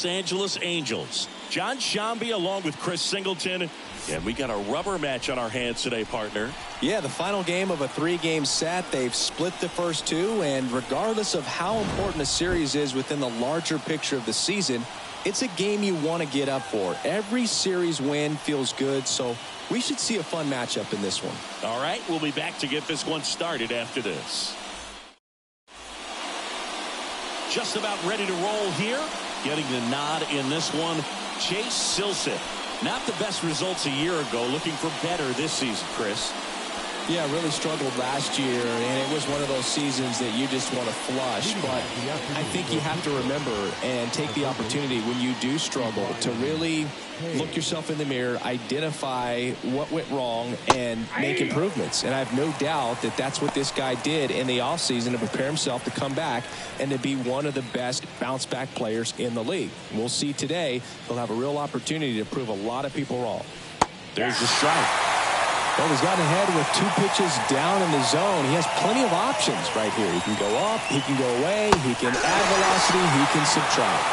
Los Angeles Angels. John Shambi along with Chris Singleton. And we got a rubber match on our hands today, partner. Yeah, the final game of a 3-game set. They've split the first 2, and regardless of how important a series is within the larger picture of the season, it's a game you want to get up for. Every series win feels good, so we should see a fun matchup in this one. All right, we'll be back to get this one started after this. Just about ready to roll here. Getting the nod in this one, Chase Silseth. Not the best results a year ago. Looking for better this season, Chris. Yeah, really struggled last year, and it was one of those seasons that you just want to flush. But I think you have to remember and take the opportunity when you do struggle to really look yourself in the mirror, identify what went wrong, and make improvements. And I have no doubt that that's what this guy did in the offseason to prepare himself to come back and to be one of the best bounce-back players in the league. We'll see today he'll have a real opportunity to prove a lot of people wrong. There's the strike. Well, he's gotten ahead with 2 pitches down in the zone. He has plenty of options right here. He can go up, he can go away, he can add velocity, he can subtract.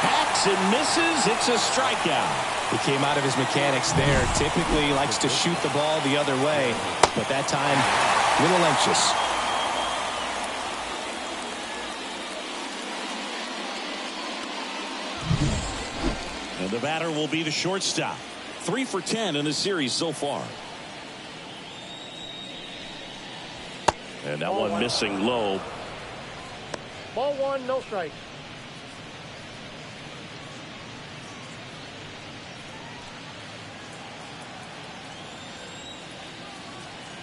Hacks and misses. It's a strikeout. He came out of his mechanics there. Typically likes to shoot the ball the other way, but that time a little anxious. And the batter will be the shortstop. 3 for 10 in the series so far. And that one missing low. Ball 1, no strike.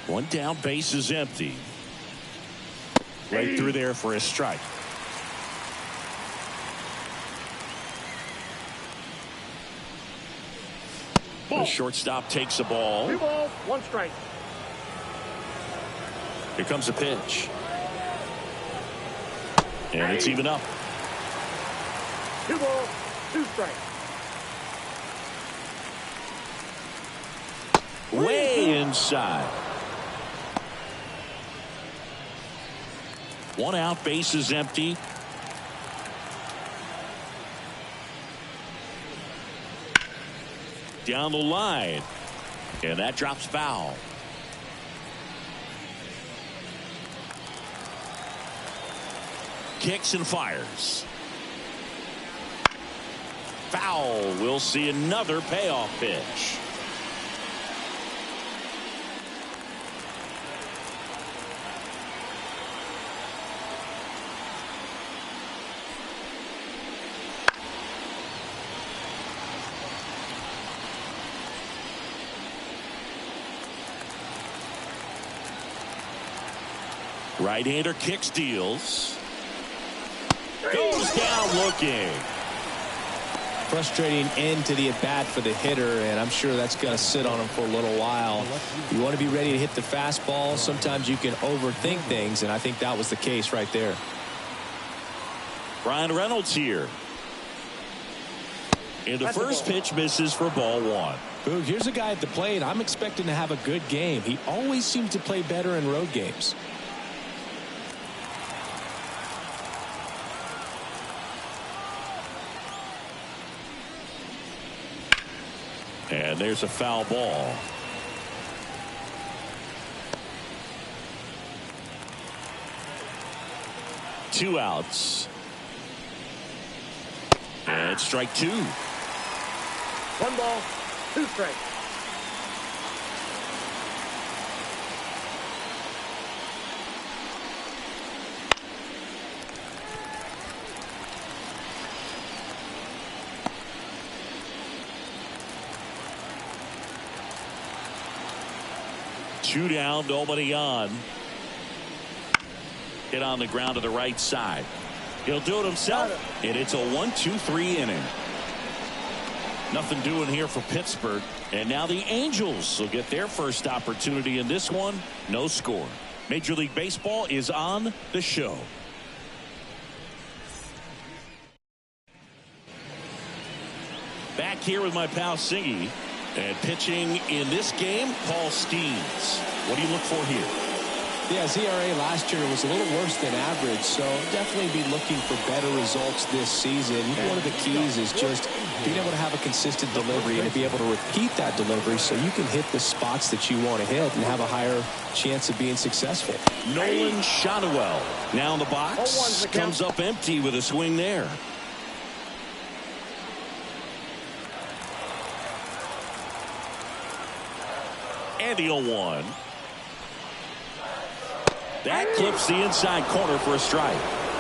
One down, base is empty. Right through there for a strike. The shortstop takes a ball. 2 balls, 1 strike. Here comes a pitch. And it's even up. 2 balls, 2 strikes. Way inside. 1 out, base is empty. Down the line. And that drops foul. Kicks and fires. Foul. We'll see another payoff pitch. Right-hander kicks, deals. Goes down looking. Frustrating end to the at-bat for the hitter, and I'm sure that's going to sit on him for a little while. You want to be ready to hit the fastball. Sometimes you can overthink things, and I think that was the case right there. Brian Reynolds here. And the first pitch misses for ball 1. Boog, here's a guy at the plate. I'm expecting to have a good game. He always seems to play better in road games. And there's a foul ball. Two outs. And strike 2. 1 ball, 2 strikes. Two down, nobody on. Hit on the ground to the right side. He'll do it himself, and it's a 1-2-3 inning. Nothing doing here for Pittsburgh. And now the Angels will get their first opportunity in this one. No score. Major League Baseball is on the show. Back here with my pal Singy. And pitching in this game, Paul Steens. What do you look for here? Yeah, his ERA last year was a little worse than average, so definitely be looking for better results this season. One of the keys is just being able to have a consistent delivery and to be able to repeat that delivery so you can hit the spots that you want to hit and have a higher chance of being successful. Nolan Shotwell now in the box. Comes up empty with a swing there. And the 0-1. That clips the inside corner for a strike.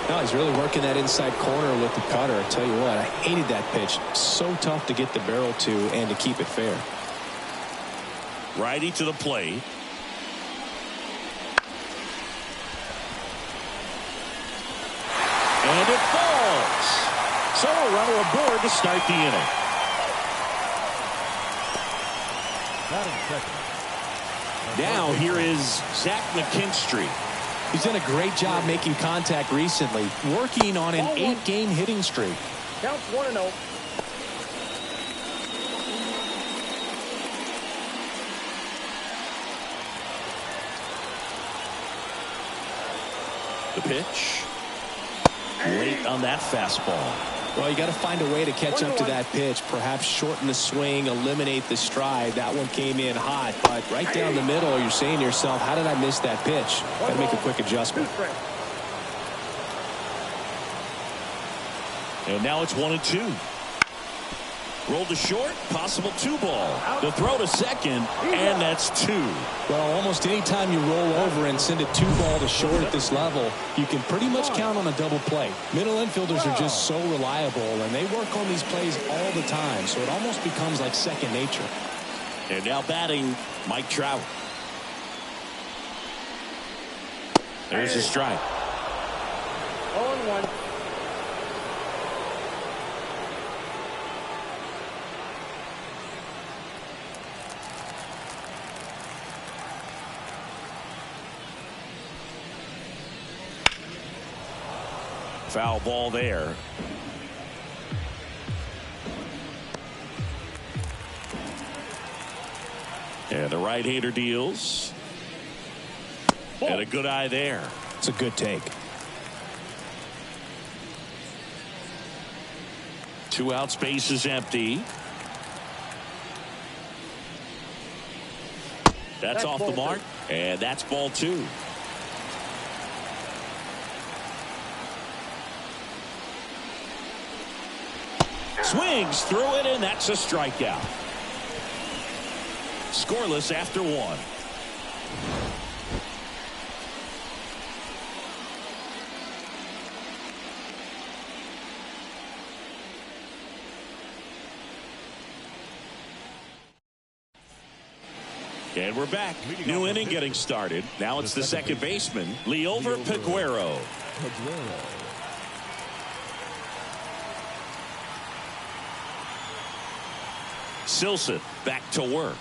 No, he's really working that inside corner with the cutter. I tell you what, I hated that pitch. So tough to get the barrel to and to keep it fair. Righty to the plate. And it falls. So a runner aboard to start the inning. Now here is Zach McKinstry. He's done a great job making contact recently, working on an 8-game hitting streak. Counts 1-0. The pitch. Late on that fastball. Well, you got to find a way to catch up to that pitch. Perhaps shorten the swing, eliminate the stride. That one came in hot, but right down the middle, you're saying to yourself, how did I miss that pitch? Got to make a quick adjustment. And now it's 1-2. Rolled to short, possible 2-ball. The throw to second, and that's 2. Well, almost any time you roll over and send a 2-ball to short at this level, you can pretty much count on a double play. Middle infielders are just so reliable, and they work on these plays all the time, so it almost becomes like second nature. And now batting, Mike Trout. There's a strike. 0-1. Foul ball there. And the right-hander deals. And a good eye there. It's a good take. 2 outs, base is empty. That's off the mark, and that's ball 2. Swings through it, and that's a strikeout. Scoreless after 1. And we're back. New inning getting started. Now it's the second baseman, Liover Peguero. Silson back to work.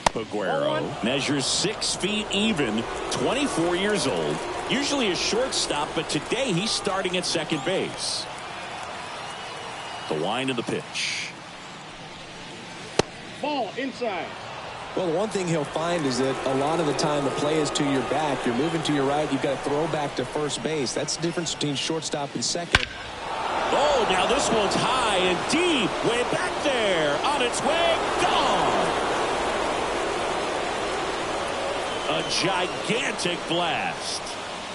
Peguero measures 6 feet even, 24 years old. Usually a shortstop, but today he's starting at second base. The wind of the pitch. Ball inside. Well, the one thing he'll find is that a lot of the time the play is to your back. You're moving to your right. You've got to throw back to first base. That's the difference between shortstop and second. Oh, now this one's high and deep. Way back there. On its way. Gone. A gigantic blast.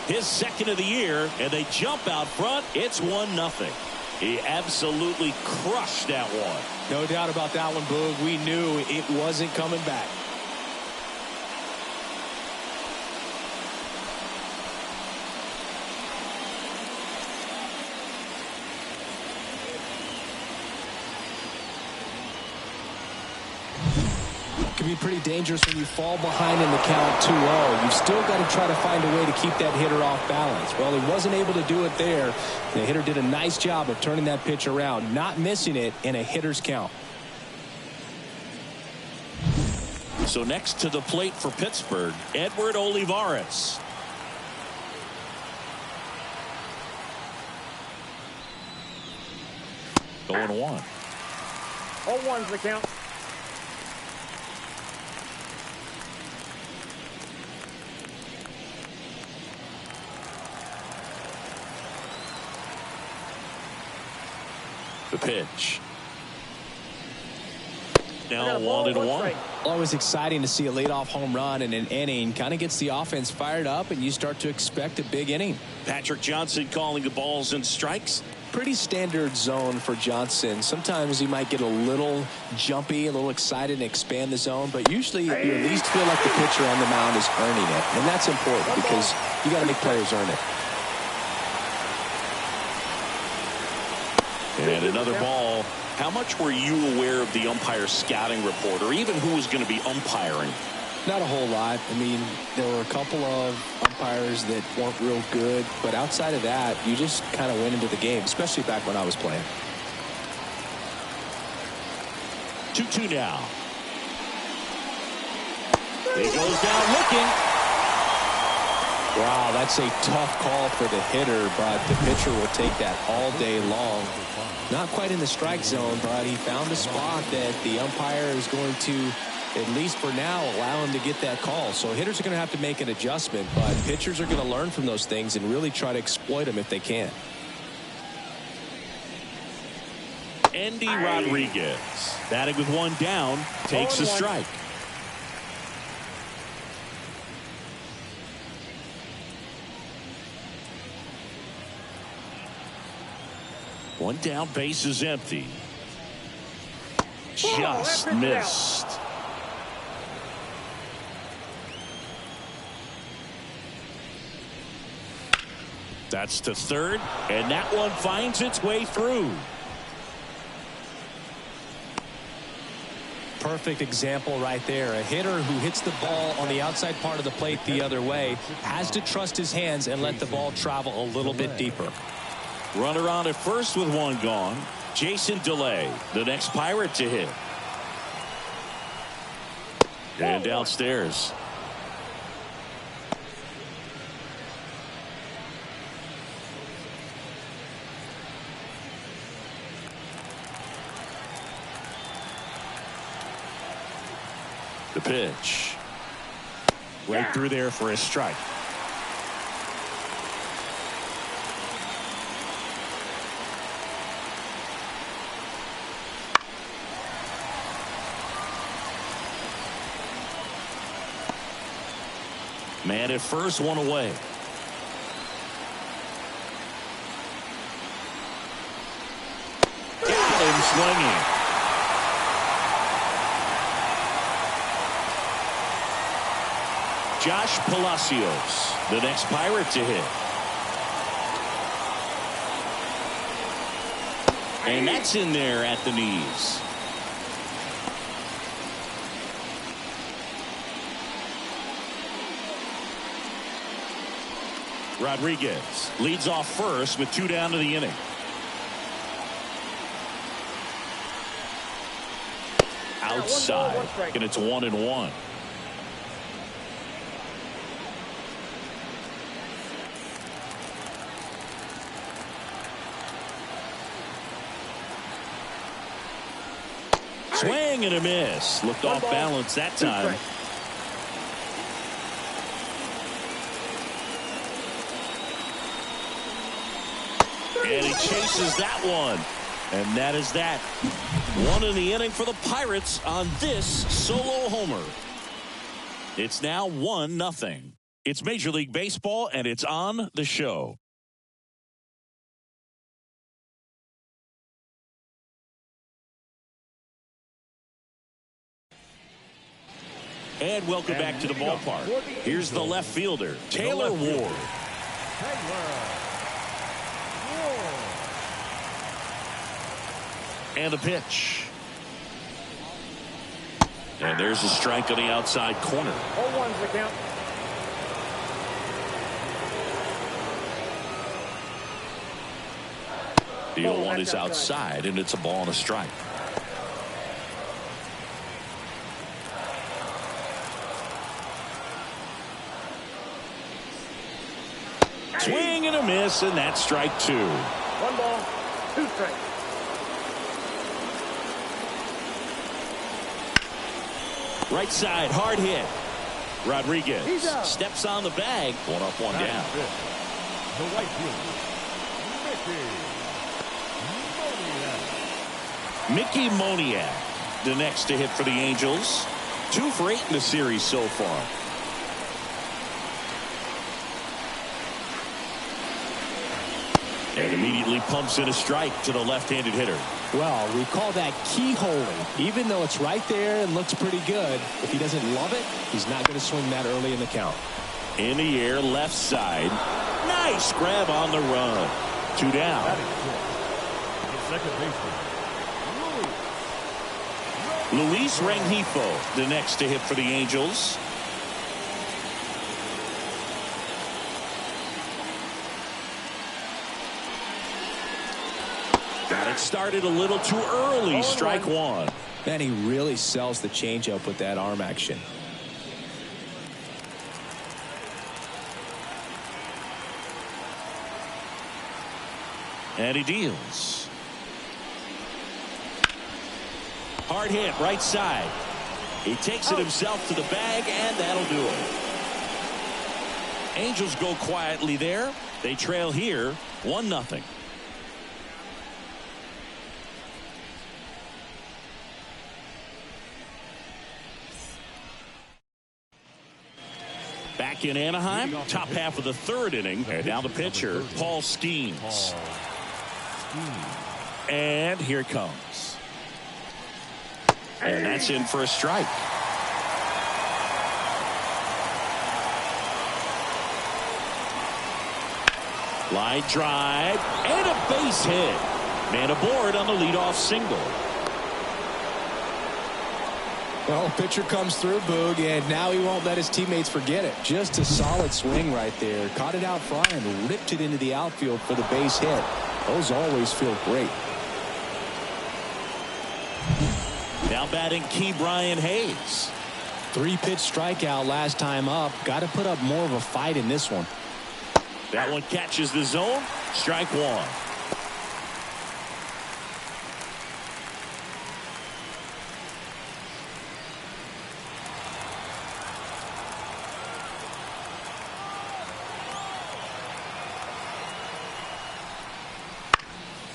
His second of the year, and they jump out front. It's 1-0. He absolutely crushed that one. No doubt about that one, Boog. We knew it wasn't coming back. Can be pretty dangerous when you fall behind in the count 2-0. You've still got to try to find a way to keep that hitter off balance. Well, he wasn't able to do it there. The hitter did a nice job of turning that pitch around, not missing it in a hitter's count. So next to the plate for Pittsburgh, Edward Olivares. Going 1. 0-1's the count. The pitch. Now 1-1. Always exciting to see a leadoff home run in an inning. Kind of gets the offense fired up, and you start to expect a big inning. Patrick Johnson calling the balls and strikes. Pretty standard zone for Johnson. Sometimes he might get a little jumpy, a little excited, and expand the zone, but usually you at least feel like the pitcher on the mound is earning it, and that's important because you got to make players earn it. And another ball. How much were you aware of the umpire scouting report, or even who was going to be umpiring? Not a whole lot. I mean, there were a couple of umpires that weren't real good, but outside of that, you just kind of went into the game, especially back when I was playing. 2-2 now. He goes down looking. Wow, that's a tough call for the hitter, but the pitcher will take that all day long. Not quite in the strike zone, but he found a spot that the umpire is going to, at least for now, allow him to get that call. So hitters are going to have to make an adjustment, but pitchers are going to learn from those things and really try to exploit them if they can. Andy Rodriguez, batting with one down, takes a strike. One down, base is empty. Just missed. That's to third, and that one finds its way through. Perfect example right there. A hitter who hits the ball on the outside part of the plate the other way has to trust his hands and let the ball travel a little bit deeper. Runner on at first with one gone. Jason DeLay, the next Pirate to hit. And downstairs. The pitch. Right through there for a strike. Man at first, one away. Got him swinging. Josh Palacios, the next Pirate to hit. And that's in there at the knees. Rodriguez leads off first with two down to the inning. Outside, and it's 1-1. Swing and a miss. Looked off balance that time. And he chases that one. And that is that. One in the inning for the Pirates on this solo homer. It's now 1-0. It's Major League Baseball, and it's on the show. And welcome back to the ballpark. Here's the left fielder, Taylor Ward. And the pitch. And there's a strike on the outside corner. 0-1's the count. The 0-1 is outside, and it's a ball and a strike. Swing and a miss, and that's strike two. 1 ball, 2 strikes. Right side, hard hit. Rodriguez steps on the bag. 1 up, 1 down. The right fielder, Mickey Moniak. Mickey Moniak, the next to hit for the Angels. 2 for 8 in the series so far. And immediately pumps in a strike to the left-handed hitter. Well, we call that keyholing. Even though it's right there and looks pretty good, if he doesn't love it, he's not going to swing that early in the count. In the air, left side. Nice grab on the run. 2 down. Luis Rengifo, the next to hit for the Angels. Got it started a little too early. Strike 1. Man, he really sells the changeup with that arm action. And he deals. Hard hit, right side. He takes it himself to the bag, and that'll do it. Angels go quietly there. They trail here, 1-0. Back in Anaheim, top half of the 3rd inning. And now the pitcher, Paul Skeens. And here it comes. And that's in for a strike. Line drive and a base hit. Man aboard on the leadoff single. Well, pitcher comes through, Boog, and now he won't let his teammates forget it. Just a solid swing right there. Caught it out front and ripped it into the outfield for the base hit. Those always feel great. Now batting key Brian Hayes. 3-pitch strikeout last time up. Got to put up more of a fight in this one. That one catches the zone. Strike 1.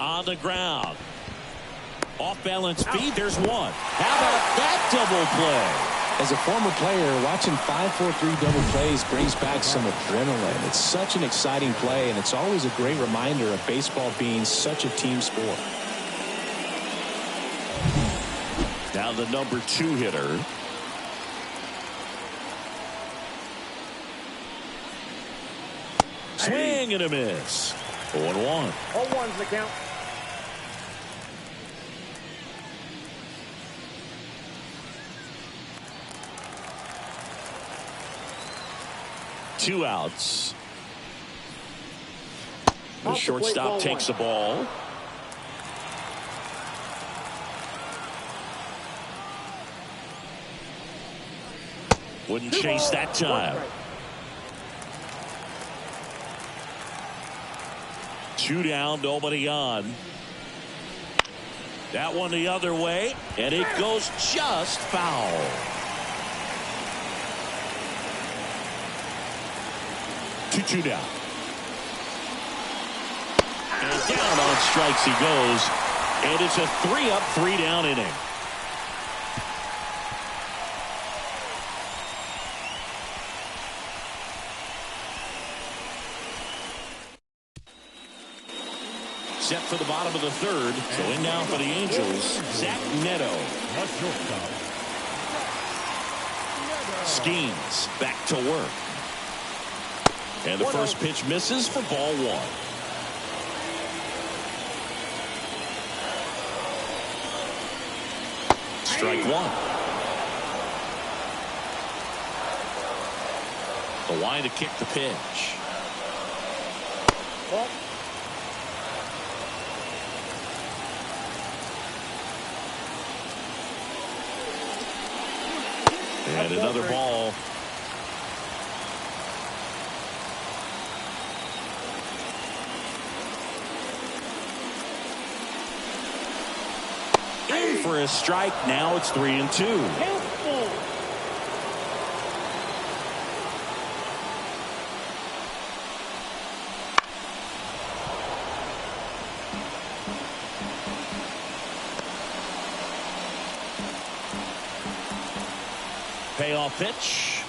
On the ground. Off balance feed. There's one. How about that double play? As a former player, watching 5-4-3 double plays brings back some adrenaline. It's such an exciting play, and it's always a great reminder of baseball being such a team sport. Now the number 2 hitter. Swing and a miss. 0-1. 0-1's the count. Two outs. The shortstop takes the ball. Wouldn't chase that time. 2 down, nobody on. That one the other way, and it goes just foul. Two down. And down on strikes he goes. And it's a 3-up, 3-down inning. Set for the bottom of the 3rd. So in now for the Angels, Zach Neto. Skeens back to work. And the first pitch misses for ball 1. Strike 1. The line to kick the pitch. And another ball. In for a strike. Now it's 3-2. Payoff pitch.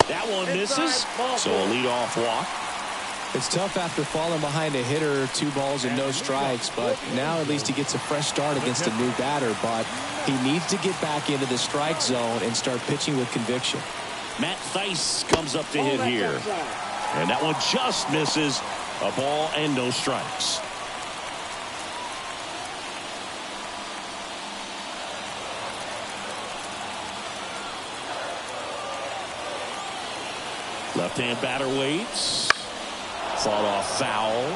That one misses. So a leadoff walk. It's tough after falling behind a hitter, 2 balls and no strikes, but now at least he gets a fresh start against a new batter, but he needs to get back into the strike zone and start pitching with conviction. Matt Thaiss comes up to hit here. And that one just misses. A ball and no strikes. Left-hand batter waits. Fought off foul.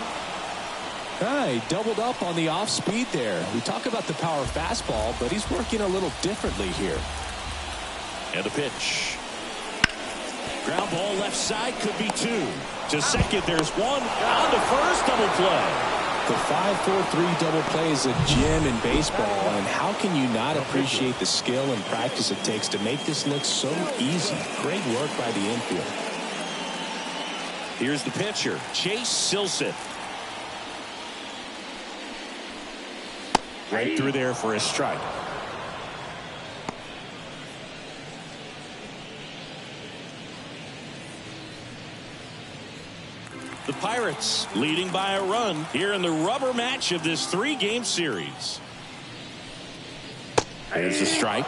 He doubled up on the off speed there. We talk about the power fastball, but he's working a little differently here. And a pitch. Ground ball left side, could be 2. To second, there's 1. On to first, double play. The 5-4-3 double play is a gem in baseball, and how can you not appreciate the skill and practice it takes to make this look so easy? Great work by the infield. Here's the pitcher, Chase Silseth. Right through there for a strike. The Pirates leading by a run here in the rubber match of this 3-game series. There's a strike.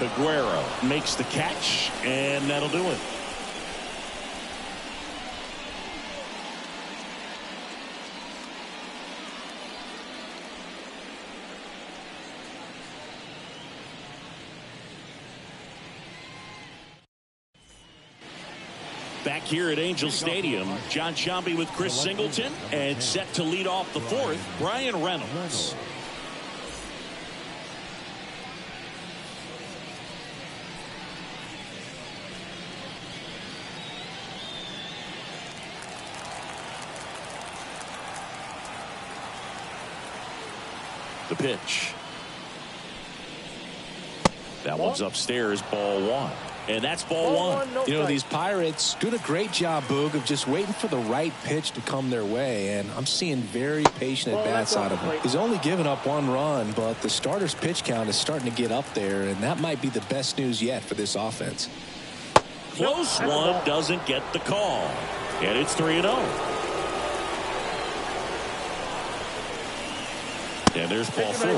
Aguero makes the catch, and that'll do it. Back here at Angel Stadium, John Sciambi with Chris Singleton, and set to lead off the 4th, Brian Reynolds. The pitch. That one's upstairs, ball 1. And that's ball 1. You know, these Pirates doing a great job, Boog, of just waiting for the right pitch to come their way, and I'm seeing very patient at-bats out of him. He's only given up 1 run, but the starter's pitch count is starting to get up there, and that might be the best news yet for this offense. Close one, doesn't get the call. And it's 3-0. And there's ball 4.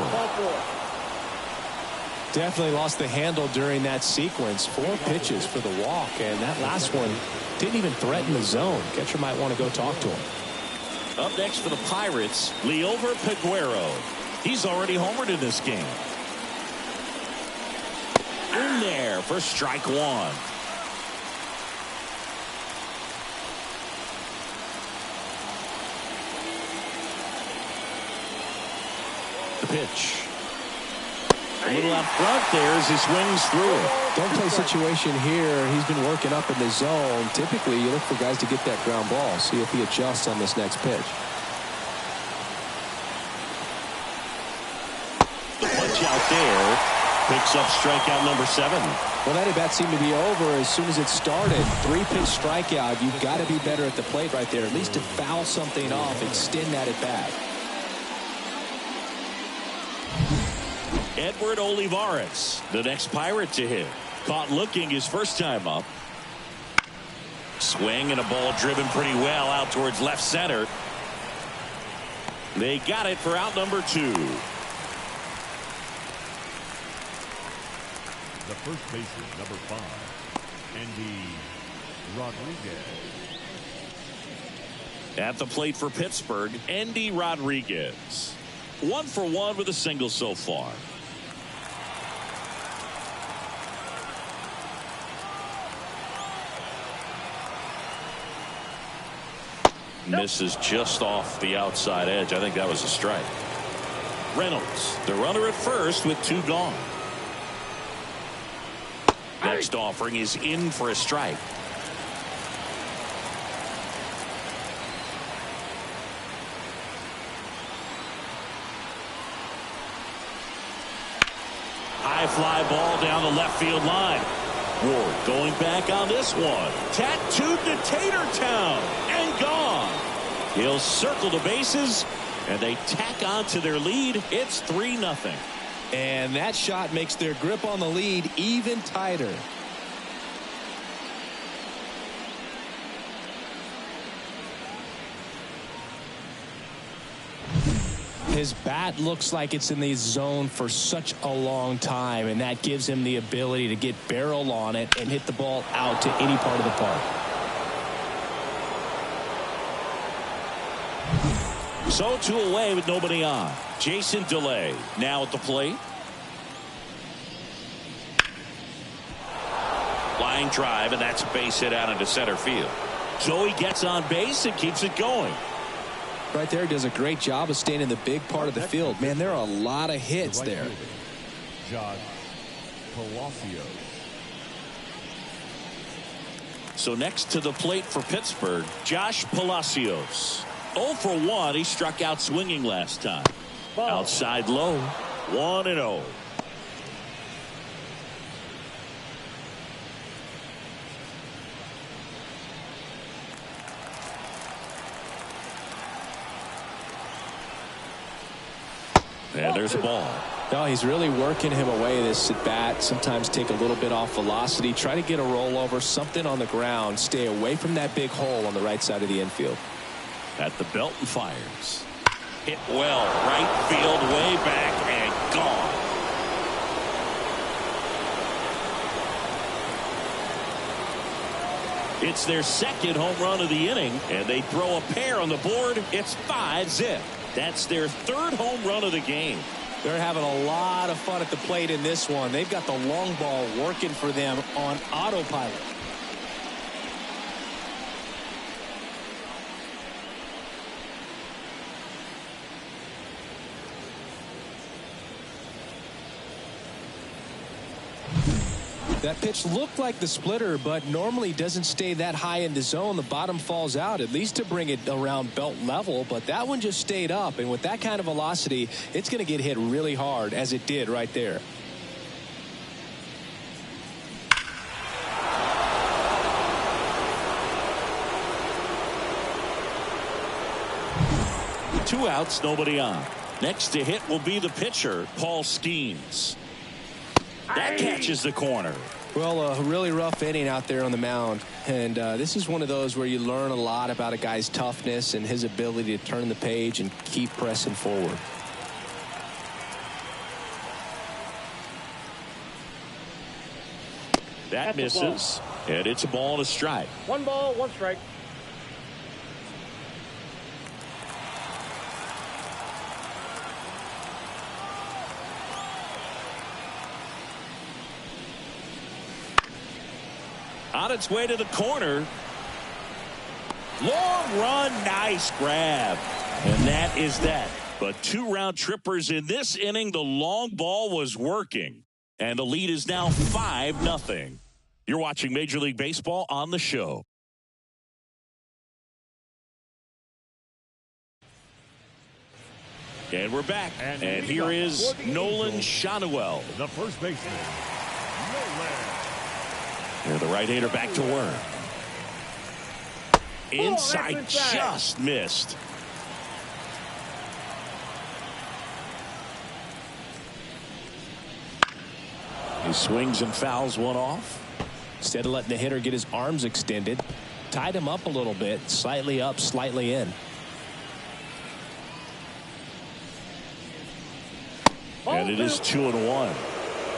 Definitely lost the handle during that sequence. 4 pitches for the walk, and that last one didn't even threaten the zone. Catcher might want to go talk to him. Up next for the Pirates, Liover Peguero. He's already homered in this game. In there for strike 1. The pitch. A little out front there as he swings through it. Don't play situation here. He's been working up in the zone. Typically, you look for guys to get that ground ball. See if he adjusts on this next pitch. The punch out there picks up strikeout number 7. Well, that at-bat seemed to be over as soon as it started. 3-pitch strikeout. You've got to be better at the plate right there. At least to foul something off, extend that at-bat. Edward Olivares, the next Pirate to hit. Caught looking his first time up. Swing and a ball driven pretty well out towards left center. They got it for out number 2. The first baseman, number 5, Andy Rodriguez. At the plate for Pittsburgh, Andy Rodriguez. 1 for 1 with a single so far. Misses just off the outside edge. I think that was a strike. Reynolds, the runner at first with 2 gone. Next offering is in for a strike. High fly ball down the left field line. Ward going back on this one. Tattooed to Tatertown and He'll circle the bases, and they tack on to their lead. It's 3-0. And that shot makes their grip on the lead even tighter. His bat looks like it's in the zone for such a long time, and that gives him the ability to get barrel on it and hit the ball out to any part of the park. So 2 away with nobody on. Jason DeLay now at the plate. Line drive, and that's a base hit out into center field. So he gets on base and keeps it going. Right there, does a great job of staying in the big part of the field. Man, there are a lot of hits there. Josh Palacios. So next to the plate for Pittsburgh, Josh Palacios. 0 for 1. He struck out swinging last time. Outside low. 1-0. And there's a ball. No, he's really working him away this at bat. Sometimes take a little bit off velocity. Try to get a rollover, something on the ground. Stay away from that big hole on the right side of the infield. At the belt and fires. Hit well. Right field, way back, and gone. It's their second home run of the inning, and they throw a pair on the board. It's 5-zip. That's their third home run of the game. They're having a lot of fun at the plate in this one. They've got the long ball working for them on autopilot. That pitch looked like the splitter, but normally doesn't stay that high in the zone. The bottom falls out, at least to bring it around belt level, but that one just stayed up, and with that kind of velocity, it's going to get hit really hard, as it did right there. Two outs, nobody on. Next to hit will be the pitcher, Paul Skeens. That catches the corner. Well, a really rough inning out there on the mound, and this is one of those where you learn a lot about a guy's toughness and his ability to turn the page and keep pressing forward. That misses, and it's a ball and a strike. 1 ball, 1 strike. On its way to the corner. Long run, nice grab. And that is that. But 2 round trippers in this inning. The long ball was working. And the lead is now 5-0. You're watching Major League Baseball on the show. And we're back. And here is Nolan Schanuel. The first baseman, Nolan. Here the right-hander back to work. Inside, just missed. He swings and fouls one off. Instead of letting the hitter get his arms extended, tied him up a little bit, slightly up, slightly in. And it is 2-1.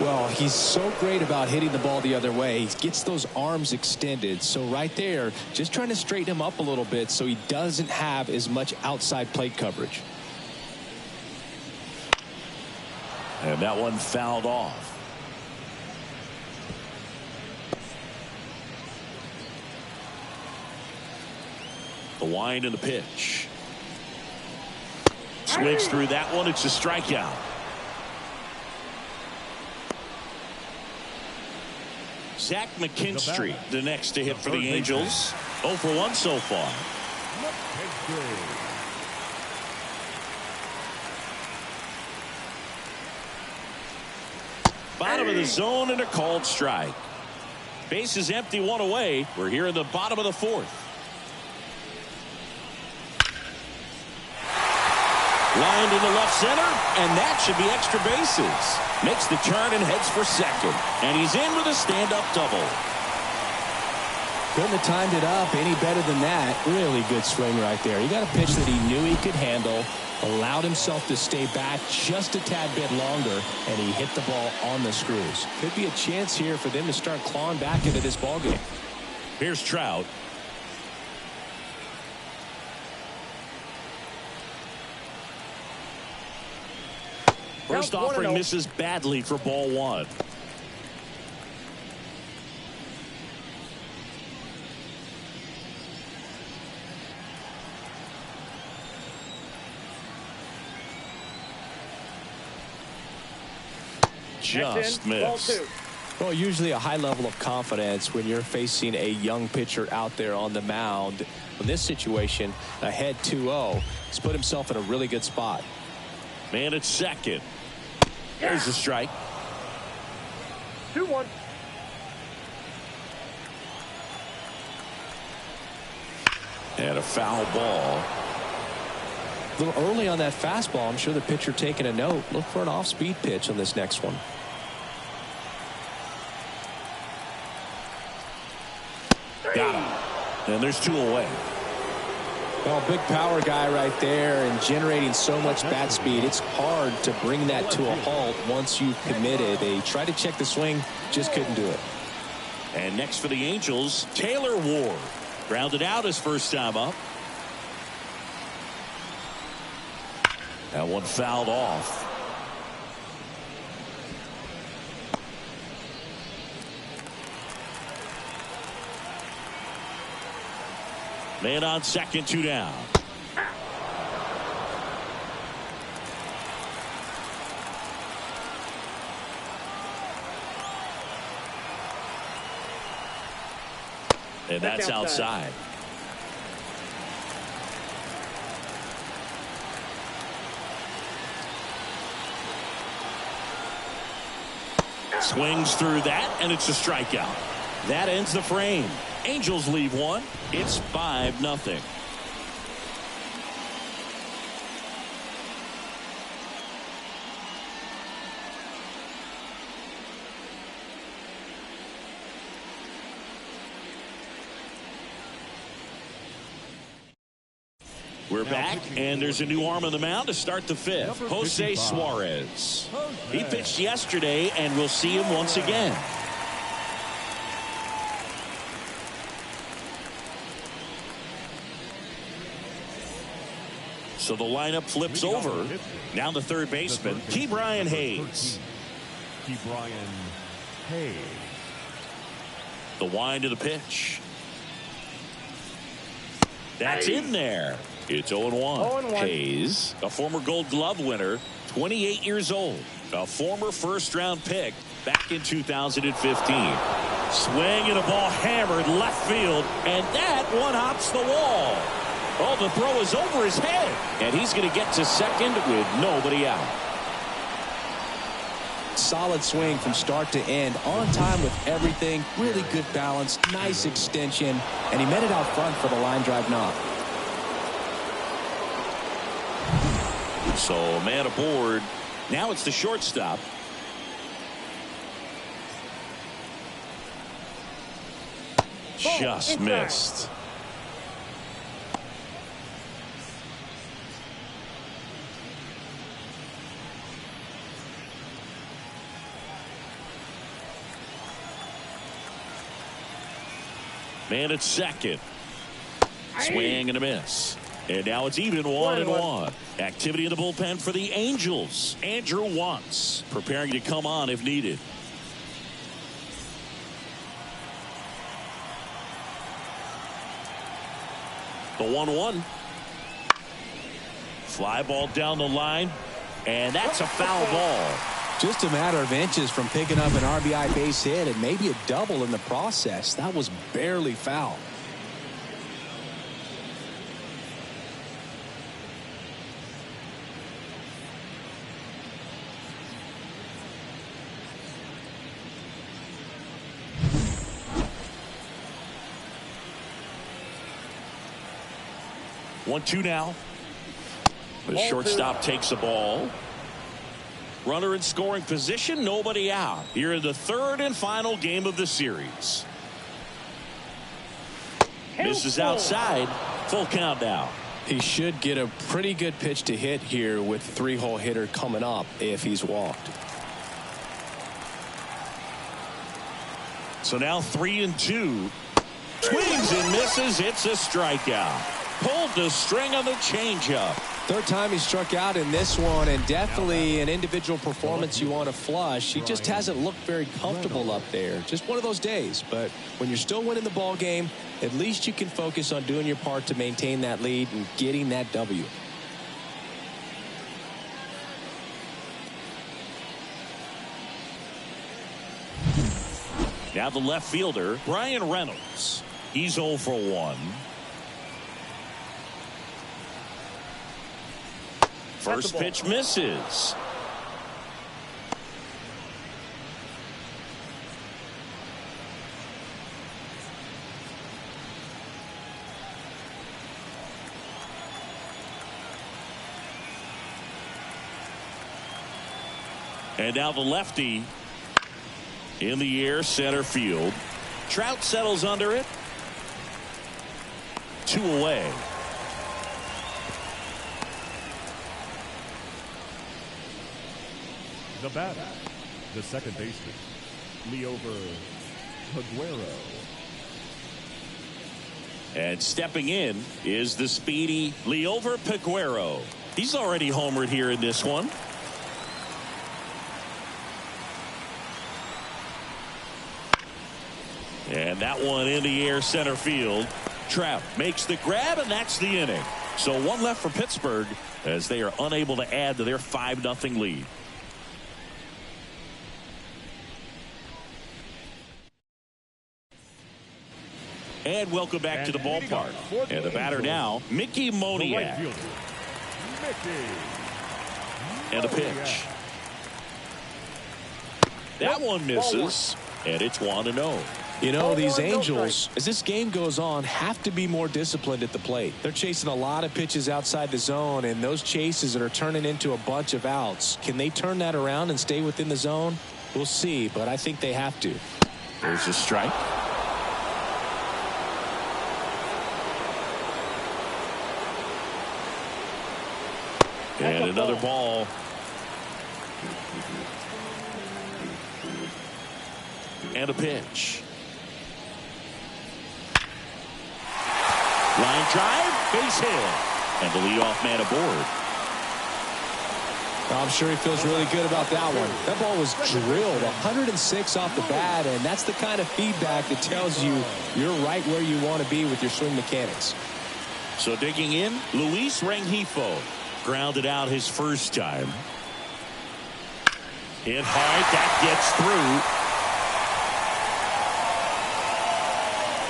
Well, he's so great about hitting the ball the other way. He gets those arms extended. So right there, just trying to straighten him up a little bit so he doesn't have as much outside plate coverage. And that one fouled off. The wind and the pitch. Swings through that one. It's a strikeout. Zach McKinstry, the next to hit for the Angels. 0 for 1 so far. Bottom of the zone and a called strike. Base is empty, 1 away. We're here in the bottom of the 4th. Lined into left center, and that should be extra bases. Makes the turn and heads for second. And he's in with a stand-up double. Couldn't have timed it up any better than that. Really good swing right there. He got a pitch that he knew he could handle, allowed himself to stay back just a tad bit longer, and he hit the ball on the screws. Could be a chance here for them to start clawing back into this ballgame. Here's Trout. First offering misses badly for ball one. Just missed. Well, usually a high level of confidence when you're facing a young pitcher out there on the mound. In this situation, ahead 2-0, he's put himself in a really good spot. Man at second. There's a strike. 2-1. And a foul ball. A little early on that fastball. I'm sure the pitcher taking a note. Look for an off-speed pitch on this next one. Got him. And there's two away. Well, big power guy right there and generating so much bat speed. It's hard to bring that to a halt once you've committed. They tried to check the swing, just couldn't do it. And next for the Angels, Taylor Ward. Grounded out his first time up. That one fouled off. Man on second, two down. And that's outside. Swings through that, and it's a strikeout. That ends the frame. Angels leave one. It's 5-0. We're back, and there's a new arm on the mound to start the fifth. Jose Suarez. He pitched yesterday, and we'll see him once again. So the lineup flips over. Now the third baseman, Ke'Bryan Hayes. Ke'Bryan Hayes. The wind of the pitch. That's in there. It's 0-1. Hayes, a former Gold Glove winner, 28 years old, a former first-round pick back in 2015. Swing and a ball hammered left field, and that one hops the wall. Oh, the throw is over his head, and he's going to get to second with nobody out. Solid swing from start to end, on time with everything, really good balance, nice extension, and he met it out front for the line drive knock. So a man aboard. Now it's the shortstop. Just missed. Man at second. Swing and a miss. And now it's even 1-1. Activity in the bullpen for the Angels. Andrew Wantz preparing to come on if needed. The 1-1. Fly ball down the line. And that's a foul ball. Just a matter of inches from picking up an RBI base hit and maybe a double in the process. That was barely foul. One, two now. The shortstop takes the ball. Runner in scoring position, nobody out. Here in the third and final game of the series. Misses outside. Full count now. He should get a pretty good pitch to hit here with three-hole hitter coming up if he's walked. So now 3-2. Swings and misses. It's a strikeout. Pulled the string on the changeup. Third time he struck out in this one, and definitely an individual performance you want to flush. He just hasn't looked very comfortable up there. Just one of those days. But when you're still winning the ball game, at least you can focus on doing your part to maintain that lead and getting that W. Now the left fielder, Brian Reynolds. He's 0 for 1. First pitch misses. And now the lefty in the air, center field. Trout settles under it. 2 away. The batter, the second baseman, Leover Peguero. And stepping in is the speedy Leover Peguero. He's already homered here in this one. And that one in the air, center field. Trout makes the grab, and that's the inning. So one left for Pittsburgh as they are unable to add to their 5-0 lead. And welcome back to the ballpark. And the batter now, Mickey Moniak. And a pitch. That one misses, and it's 1-0. You know, these Angels, as this game goes on, have to be more disciplined at the plate. They're chasing a lot of pitches outside the zone, and those chases that are turning into a bunch of outs. Can they turn that around and stay within the zone? We'll see, but I think they have to. There's a strike. And another ball. And a pitch. Line drive, base hit. And the leadoff man aboard. I'm sure he feels really good about that one. That ball was drilled 106 off the bat, and that's the kind of feedback that tells you you're right where you want to be with your swing mechanics. So digging in, Luis Rengifo grounded out his first time. Hit hard, that gets through.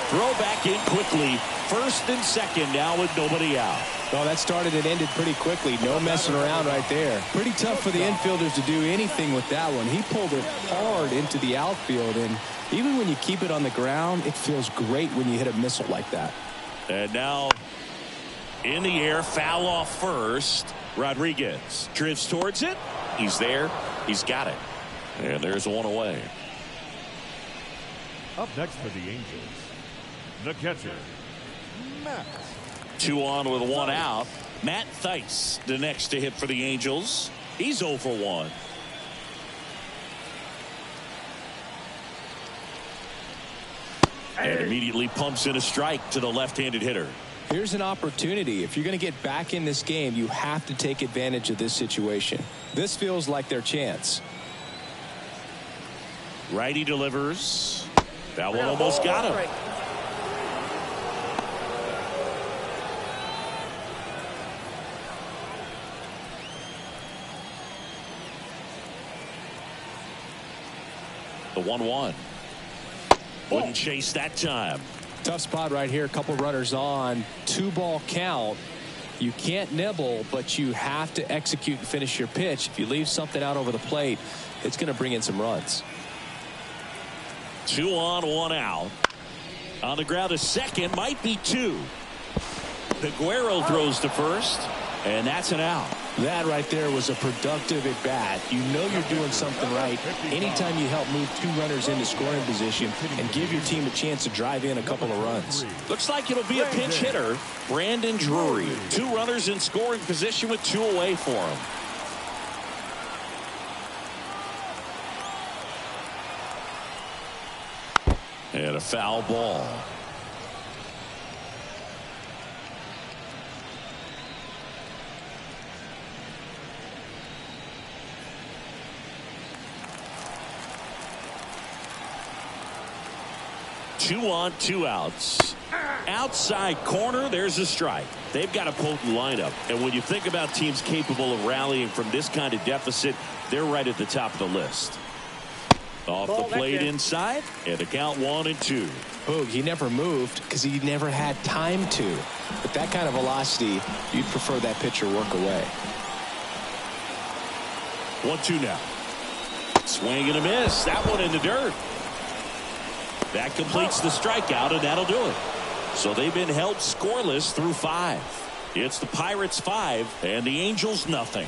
Throw back in quickly. First and second now with nobody out. Well, that started and ended pretty quickly. No messing around right there. Pretty tough for the infielders to do anything with that one. He pulled it hard into the outfield, and even when you keep it on the ground, it feels great when you hit a missile like that. And now in the air, foul off first. Rodriguez drifts towards it. He's there. He's got it. And there's one away. Up next for the Angels, the catcher, Matt. 2 on with 1 out. Matt Thaiss, the next to hit for the Angels. He's 0 for 1. And immediately pumps in a strike to the left-handed hitter. Here's an opportunity. If you're going to get back in this game, you have to take advantage of this situation. This feels like their chance. Righty delivers. That one almost got him. The 1-1. Wouldn't chase that time. Tough spot right here. A couple runners on. 2-ball count. You can't nibble, but you have to execute and finish your pitch. If you leave something out over the plate, it's going to bring in some runs. 2 on, 1 out. On the ground, a second, might be 2. Peguero throws to first. And that's an out. That right there was a productive at bat. You know you're doing something right anytime you help move two runners into scoring position and give your team a chance to drive in a couple of runs. Looks like it'll be a pinch hitter, Brandon Drury. Two runners in scoring position with two away for him. And a foul ball. Two on, two outs. Outside corner, there's a strike. They've got a potent lineup. And when you think about teams capable of rallying from this kind of deficit, they're right at the top of the list. Off the plate inside, and the count 1-2. Boog, he never moved because he never had time to. With that kind of velocity, you'd prefer that pitcher work away. 1-2 now. Swing and a miss. That one in the dirt. That completes the strikeout, and that'll do it. So they've been held scoreless through 5. It's the Pirates 5 and the Angels nothing.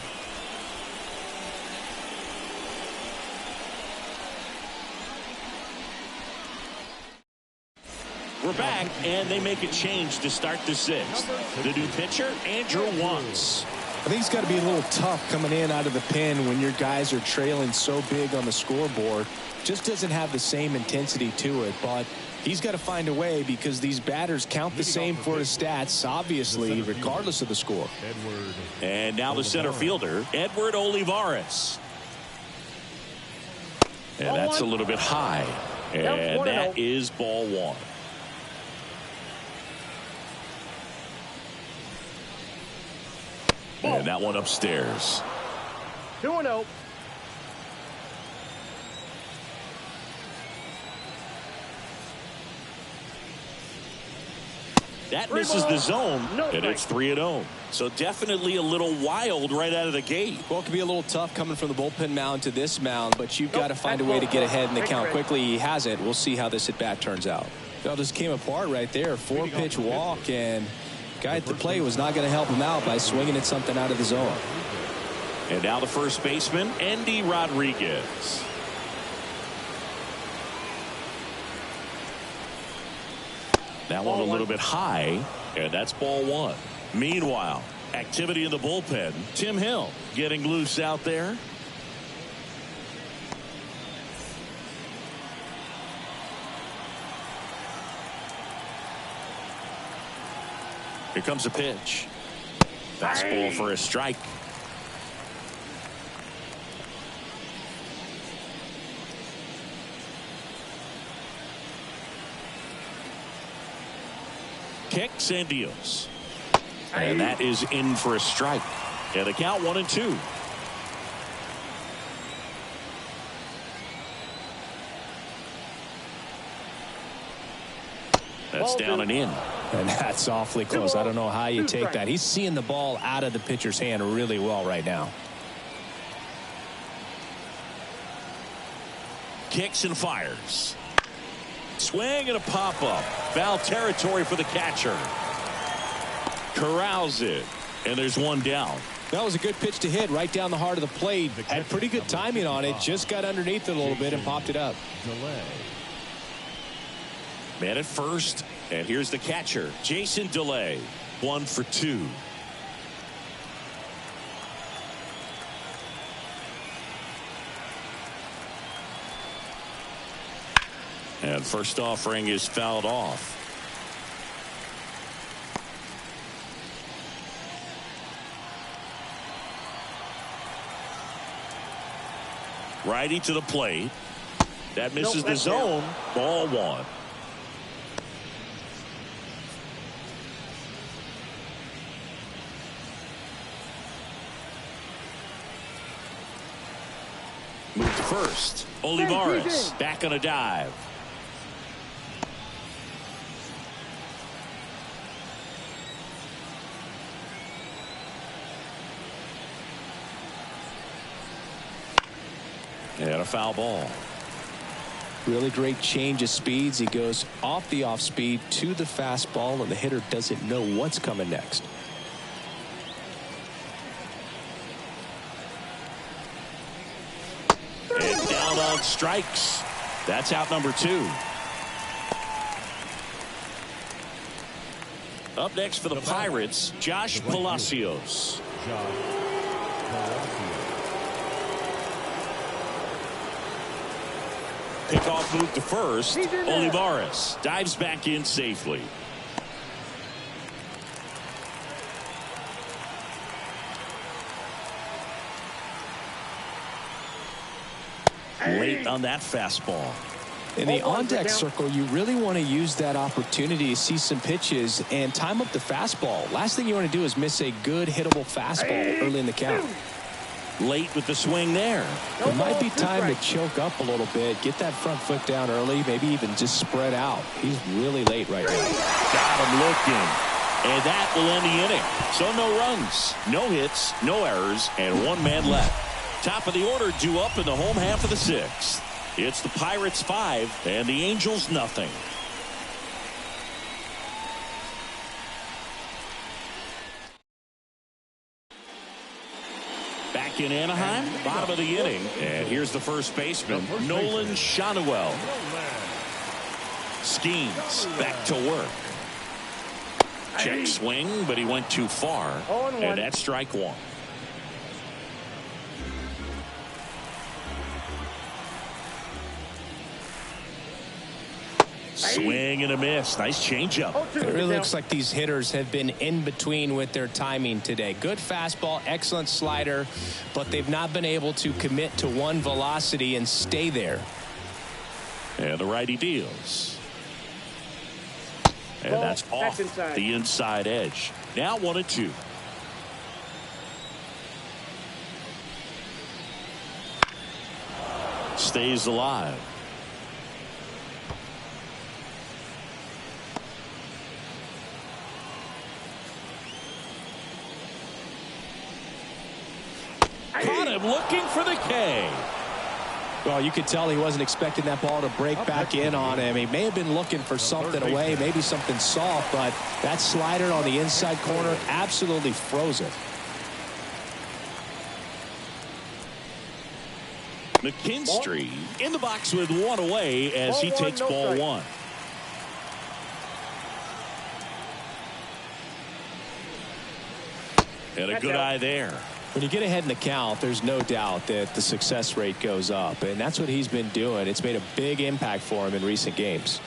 We're back, and they make a change to start the 6th. The new pitcher, Andrew Wantz. I think it's got to be a little tough coming in out of the pen when your guys are trailing so big on the scoreboard. Just doesn't have the same intensity to it, but he's got to find a way because these batters count the same for his stats, obviously, regardless of the score. And now the center fielder, Edward Olivares. And that's a little bit high. And that is ball 1. And that one upstairs. 2-0. That misses the zone, and it's 3-0. So definitely a little wild right out of the gate. Well, it could be a little tough coming from the bullpen mound to this mound, but you've got to find a way to get ahead in the count quickly. He hasn't. We'll see how this at bat turns out. That just came apart right there. 4-pitch walk, and guy at the plate was not going to help him out by swinging at something out of the zone. And now the first baseman, Andy Rodriguez. That one a little bit high, and that's ball 1. Meanwhile, activity in the bullpen. Tim Hill getting loose out there. Here comes a pitch. Fastball for a strike. Kicks and deals. And that is in for a strike. And the count 1-2. That's down and in. And that's awfully close. I don't know how you take that. He's seeing the ball out of the pitcher's hand really well right now. Kicks and fires. Swing and a pop-up. Foul territory for the catcher. Corrals it. And there's one down. That was a good pitch to hit right down the heart of the plate. Had pretty good timing on it. Just got underneath it a little bit and popped it up. Man at first. And here's the catcher, Jason DeLay. 1 for 2. And first offering is fouled off. Righty to the plate. That misses the zone. Ball 1. Move to first. Olivares back on a dive. And a foul ball. Really great change of speeds. He goes off the off speed to the fastball, and the hitter doesn't know what's coming next. called strikes. That's out number 2. Up next for the Pirates, Josh Palacios. Pickoff move to first. Olivares dives back in safely. Late on that fastball. In the on-deck circle, you really want to use that opportunity to see some pitches and time up the fastball. Last thing you want to do is miss a good hittable fastball early in the count. Late with the swing there. It might be time to choke up a little bit, get that front foot down early, maybe even just spread out. He's really late right now. Got him looking. And that will end the inning. So no runs, no hits, no errors, and 1 man left. Top of the order due up in the home half of the 6th. It's the Pirates 5 and the Angels nothing. Back in Anaheim, bottom of the inning, and here's the first baseman, Nolan Schanuel. Skeens back to work. Check swing, but he went too far, and that's strike 1. Swing and a miss. Nice changeup. It really looks like these hitters have been in between with their timing today. Good fastball, excellent slider, but they've not been able to commit to one velocity and stay there. And the righty deals. And that's off the inside edge. Now 1-2. Stays alive. Caught him looking for the K. Well, you could tell he wasn't expecting that ball to break back in on him. He may have been looking for something away, maybe something soft, but that slider on the inside corner absolutely froze it. McKinstry in the box with 1 away as he takes ball 1. And a good eye there. When you get ahead in the count, there's no doubt that the success rate goes up, and that's what he's been doing. It's made a big impact for him in recent games.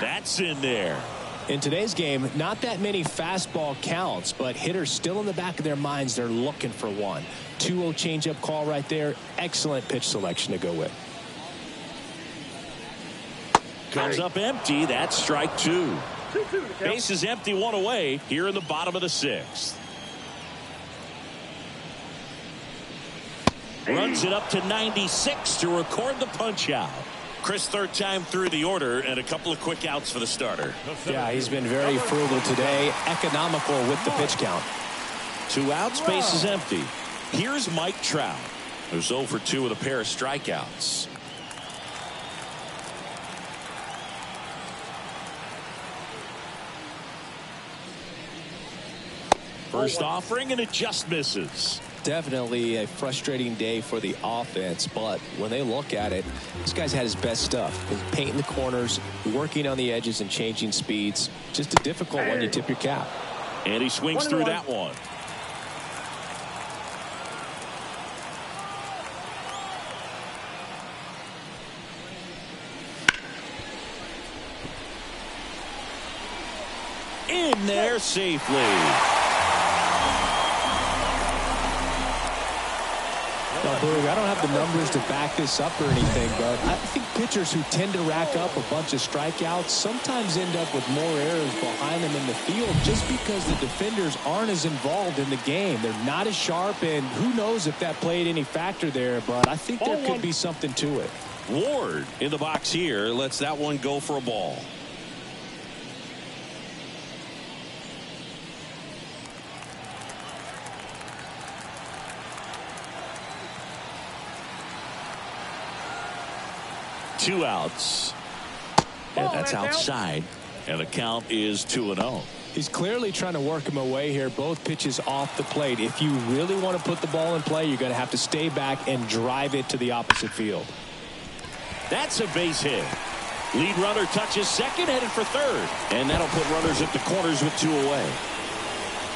That's in there. In today's game, not that many fastball counts, but hitters still in the back of their minds, they're looking for one. 2-0 changeup call right there. Excellent pitch selection to go with. Comes up empty. That's strike 2. Base is empty, 1 away here in the bottom of the 6th. Runs it up to 96 to record the punch out. Chris, 3rd time through the order and a couple of quick outs for the starter. Yeah, he's been very frugal today, economical with the pitch count. 2 outs, base is empty. Here's Mike Trout, who's 0 for 2 with a pair of strikeouts. First offering, and it just misses. Definitely a frustrating day for the offense, but when they look at it, this guy's had his best stuff. He's painting the corners, working on the edges and changing speeds. Just a difficult one, you tip your cap. And he swings through that one. In there safely. Boog, I don't have the numbers to back this up or anything, but I think pitchers who tend to rack up a bunch of strikeouts sometimes end up with more errors behind them in the field just because the defenders aren't as involved in the game. They're not as sharp, and who knows if that played any factor there, but I think there could be something to it. Ward in the box here lets that one go for a ball. Two outs. And that's outside. And the count is 2-0. He's clearly trying to work him away here. Both pitches off the plate. If you really want to put the ball in play, you're going to have to stay back and drive it to the opposite field. That's a base hit. Lead runner touches second, headed for third. And that'll put runners at the corners with 2 away.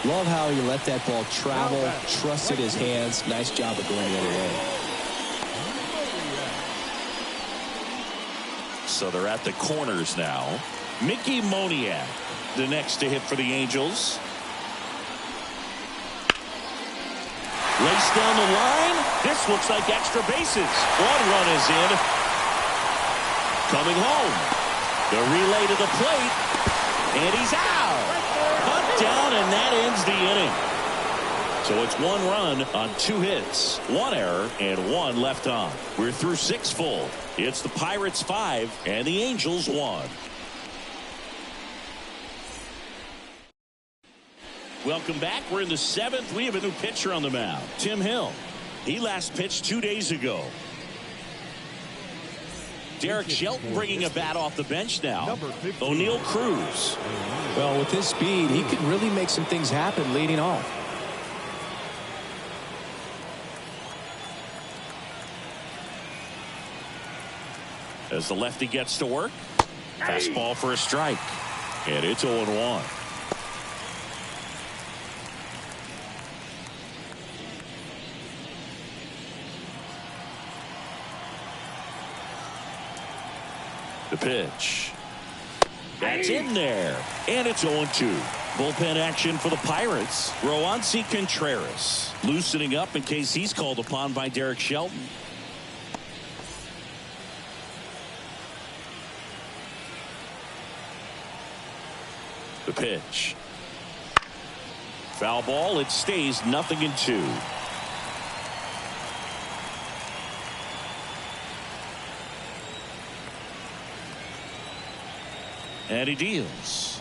Love how he let that ball travel, trusted his hands. Nice job of going the other way. So they're at the corners now. Mickey Moniak, the next to hit for the Angels. Race down the line. This looks like extra bases. 1 run is in. Coming home. The relay to the plate. And he's out. Bunt down, and that ends the inning. So it's 1 run on 2 hits, 1 error, and 1 left on. We're through 6 full. It's the Pirates 5 and the Angels 1. Welcome back. We're in the 7th. We have a new pitcher on the mound, Tim Hill. He last pitched 2 days ago. Derek Shelton bringing a bat off the bench now. O'Neal Cruz. Well, with his speed, he could really make some things happen leading off. As the lefty gets to work. Fastball for a strike. And it's 0-1. The pitch. That's in there. And it's 0-2. Bullpen action for the Pirates. Roansy Contreras loosening up in case he's called upon by Derek Shelton. The pitch. Foul ball. It stays 0-2. And he deals.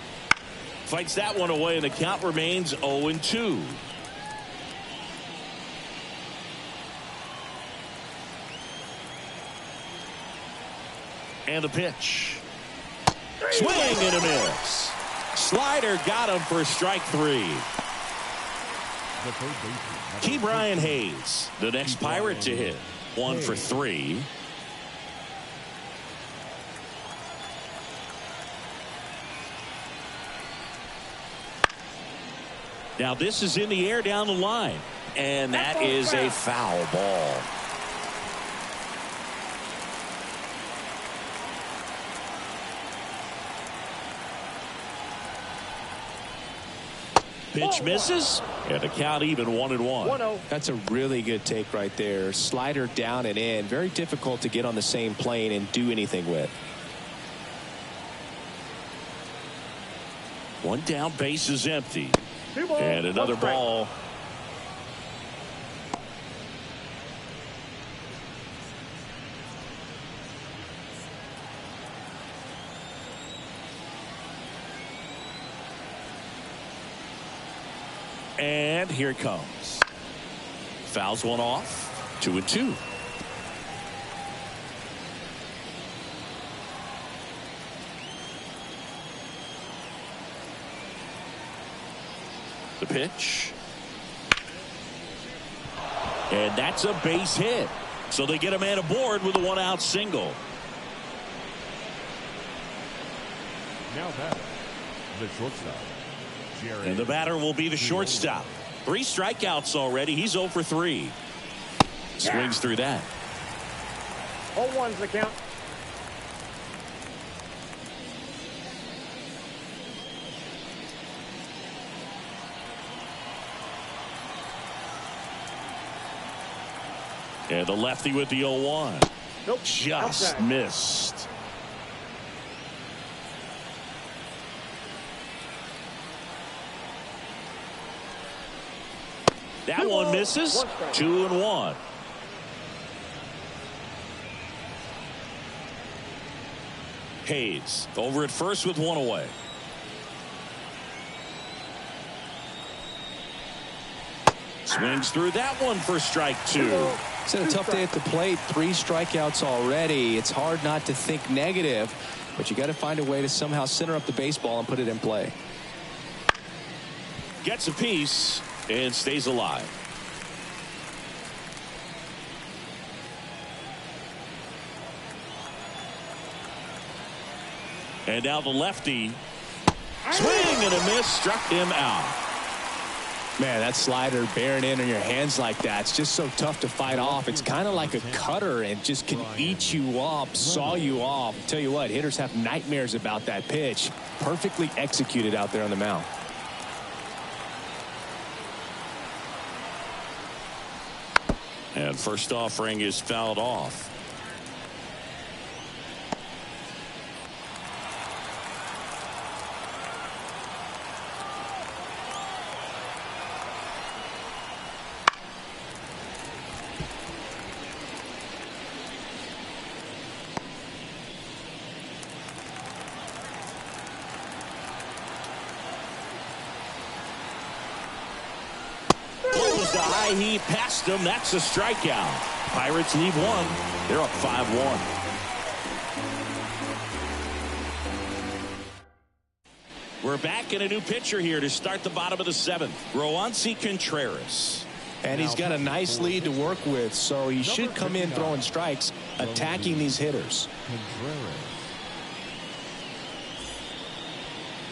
Fights that one away, and the count remains 0-2. And the pitch. Swing and a miss. Slider got him for strike 3. Key Brian Hayes, the next Pirate to hit. 1 for 3. Now this is in the air down the line. And that is a foul ball. Pitch misses. And the count even 1-1. That's a really good take right there. Slider down and in. Very difficult to get on the same plane and do anything with. 1 down, base is empty. And another ball. And here it comes. Fouls one off. 2-2. The pitch. And that's a base hit. So they get a man aboard with a 1-out single. Now batter, the shortstop. And the batter will be the shortstop. 3 strikeouts already. He's 0 for 3. Swings through that. 0-1's the count. And the lefty with the 0-1. Nope. Just outside. Missed. That one misses. 2-1. Hayes over at first with 1 away. Swings through that one for strike 2. It's been a tough day at the plate. 3 strikeouts already. It's hard not to think negative, but you got to find a way to somehow center up the baseball and put it in play. gets a piece and stays alive. And now the lefty. Swing and a miss, struck him out. Man, that slider bearing in on your hands like that, it's just so tough to fight off. It's kind of like a cutter and just can eat you up, saw you off. Tell you what, hitters have nightmares about that pitch. Perfectly executed out there on the mound. And first offering is fouled off. He passed him. That's a strikeout. Pirates leave one. They're up 5-1. We're back in a new pitcher here to start the bottom of the 7th. Roansy Contreras. And he's got a nice lead to work with, so he should come in throwing strikes, attacking these hitters.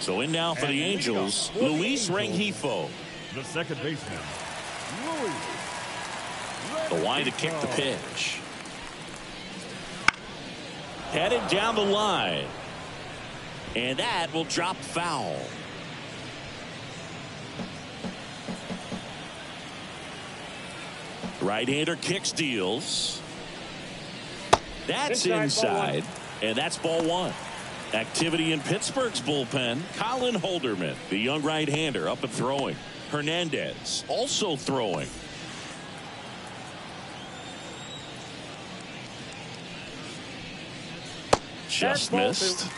So in now for the Angels, Luis Rengifo. The second baseman, The line to kick the pitch. Headed down the line. And that will drop foul. Right-hander kicks, deals. That's inside. And that's ball 1. Activity in Pittsburgh's bullpen. Colin Holderman, the young right-hander, up and throwing. Hernandez also throwing. Just missed.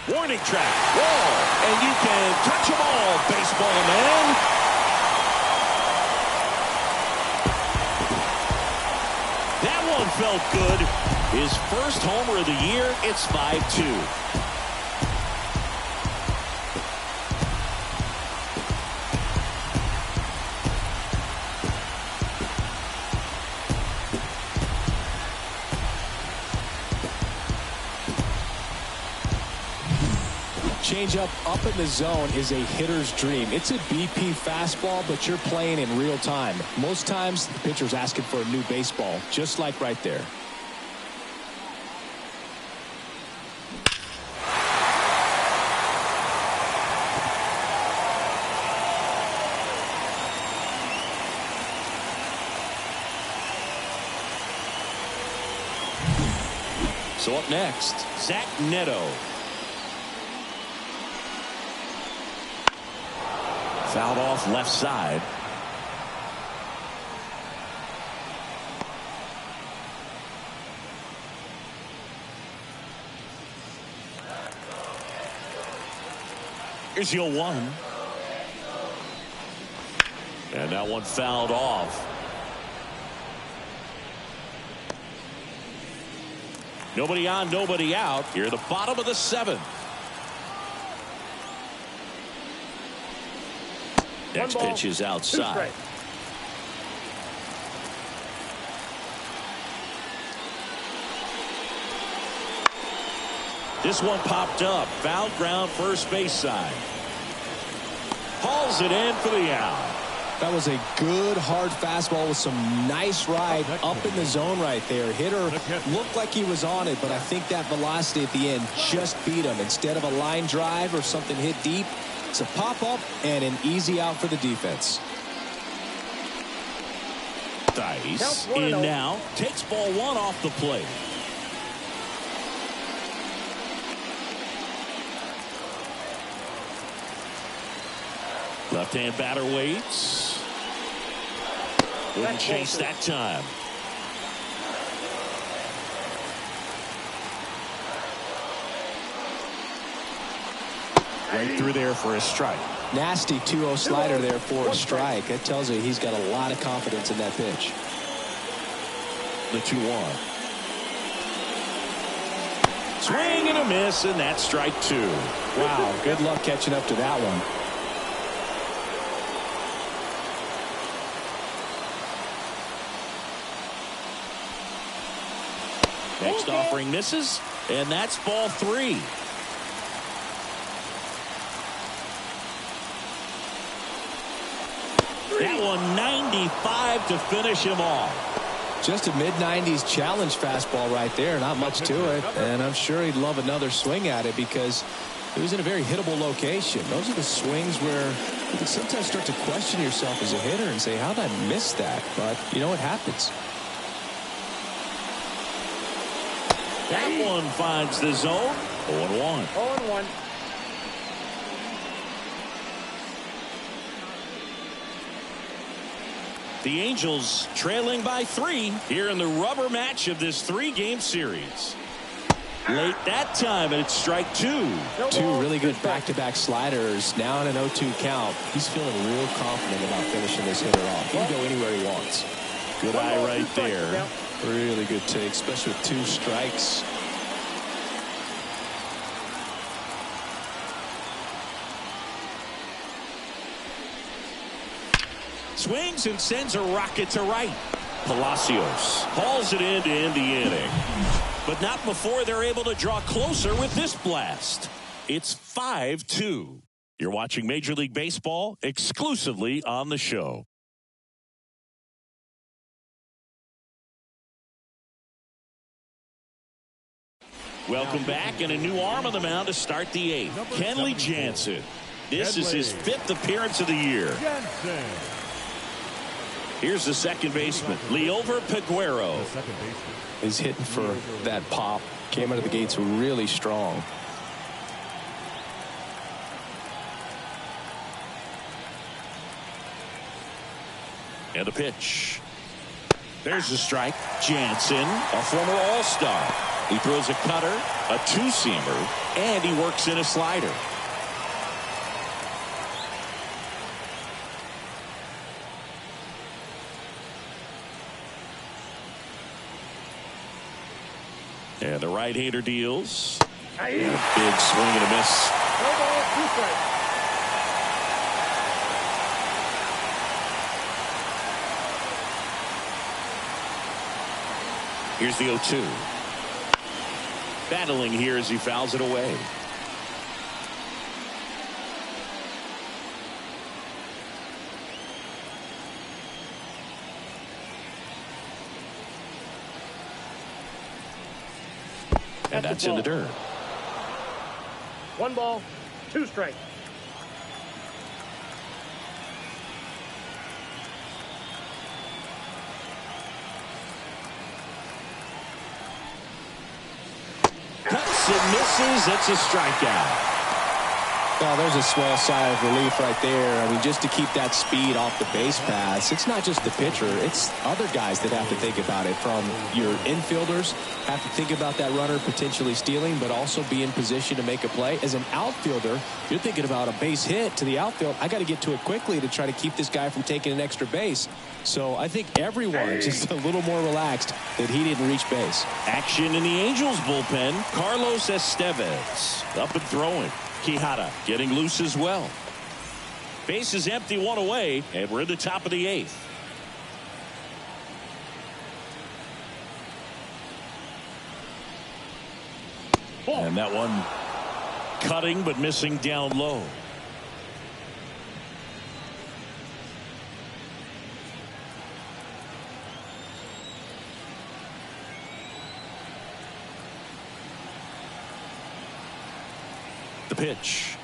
Warning track. Whoa. And you can touch them all, baseball man. That one felt good. His first homer of the year. It's 5-2. Changeup up in the zone is a hitter's dream. It's a BP fastball, but you're playing in real time. Most times the pitcher's asking for a new baseball, just like right there. So up next, Zach Neto. Fouled off left side. Here's your 1. And that one fouled off. Nobody on, nobody out. Here at the bottom of the 7th. Next pitch is outside. This one popped up. Foul ground, first base side. Hauls it in for the out. That was a good hard fastball with some nice ride up in the zone right there. Hitter looked like he was on it, but I think that velocity at the end just beat him. Instead of a line drive or something hit deep, it's a pop-up and an easy out for the defense. Dice in now. Takes ball 1 off the plate. Left-hand batter waits. Wouldn't chase that time. Right through there for a strike. Nasty 2-0 slider there for a strike. That tells you he's got a lot of confidence in that pitch. The 2-1. Swing and a miss, and that's strike 2. Wow, good luck catching up to that one. Next offering misses, and that's ball 3. That one 95 to finish him off. Just a mid-90s challenge fastball right there. Not much to it. And I'm sure he'd love another swing at it because it was in a very hittable location. Those are the swings where you can sometimes start to question yourself as a hitter and say, how did I miss that? But, you know, it happens. That one finds the zone. 0-1. 0-1. The Angels trailing by 3 here in the rubber match of this 3-game series. Late that time, and it's strike 2. Two really good back-to-back sliders. Now in an 0-2 count. He's feeling real confident about finishing this hitter off. He can go anywhere he wants. Good eye right there. Really good take, especially with 2 strikes. Swings and sends a rocket to right. Palacios hauls it in to end the inning. But not before they're able to draw closer with this blast. It's 5-2. You're watching Major League Baseball exclusively on the show. Welcome back, and a new arm on the mound to start the 8th. Kenley Jansen. This is his 5th appearance of the year. Here's the second baseman, Liover Peguero. He's hitting for that pop. Came out of the gates really strong. And the pitch. There's the strike. Jansen, a former All-Star. He throws a cutter, a 2-seamer, and he works in a slider. And the right-hander deals. And a big swing and a miss. No ball, 2 strikes. Here's the 0-2. Battling here as he fouls it away. And that's in the dirt. 1 ball, 2 strikes. Cuts and misses. It's a strikeout. Oh, there's a swell sigh of relief right there. I mean, just to keep that speed off the base pass. It's not just the pitcher. It's other guys that have to think about it. From your infielders have to think about that runner potentially stealing, but also be in position to make a play. As an outfielder, you're thinking about a base hit to the outfield. I got to get to it quickly to try to keep this guy from taking an extra base. So I think everyone is just a little more relaxed that he didn't reach base. Action in the Angels bullpen. Carlos Estevez up and throwing. Quijada getting loose as well. Base is empty, 1 away, and we're in the top of the 8th. And that one cutting but missing down low. The pitch.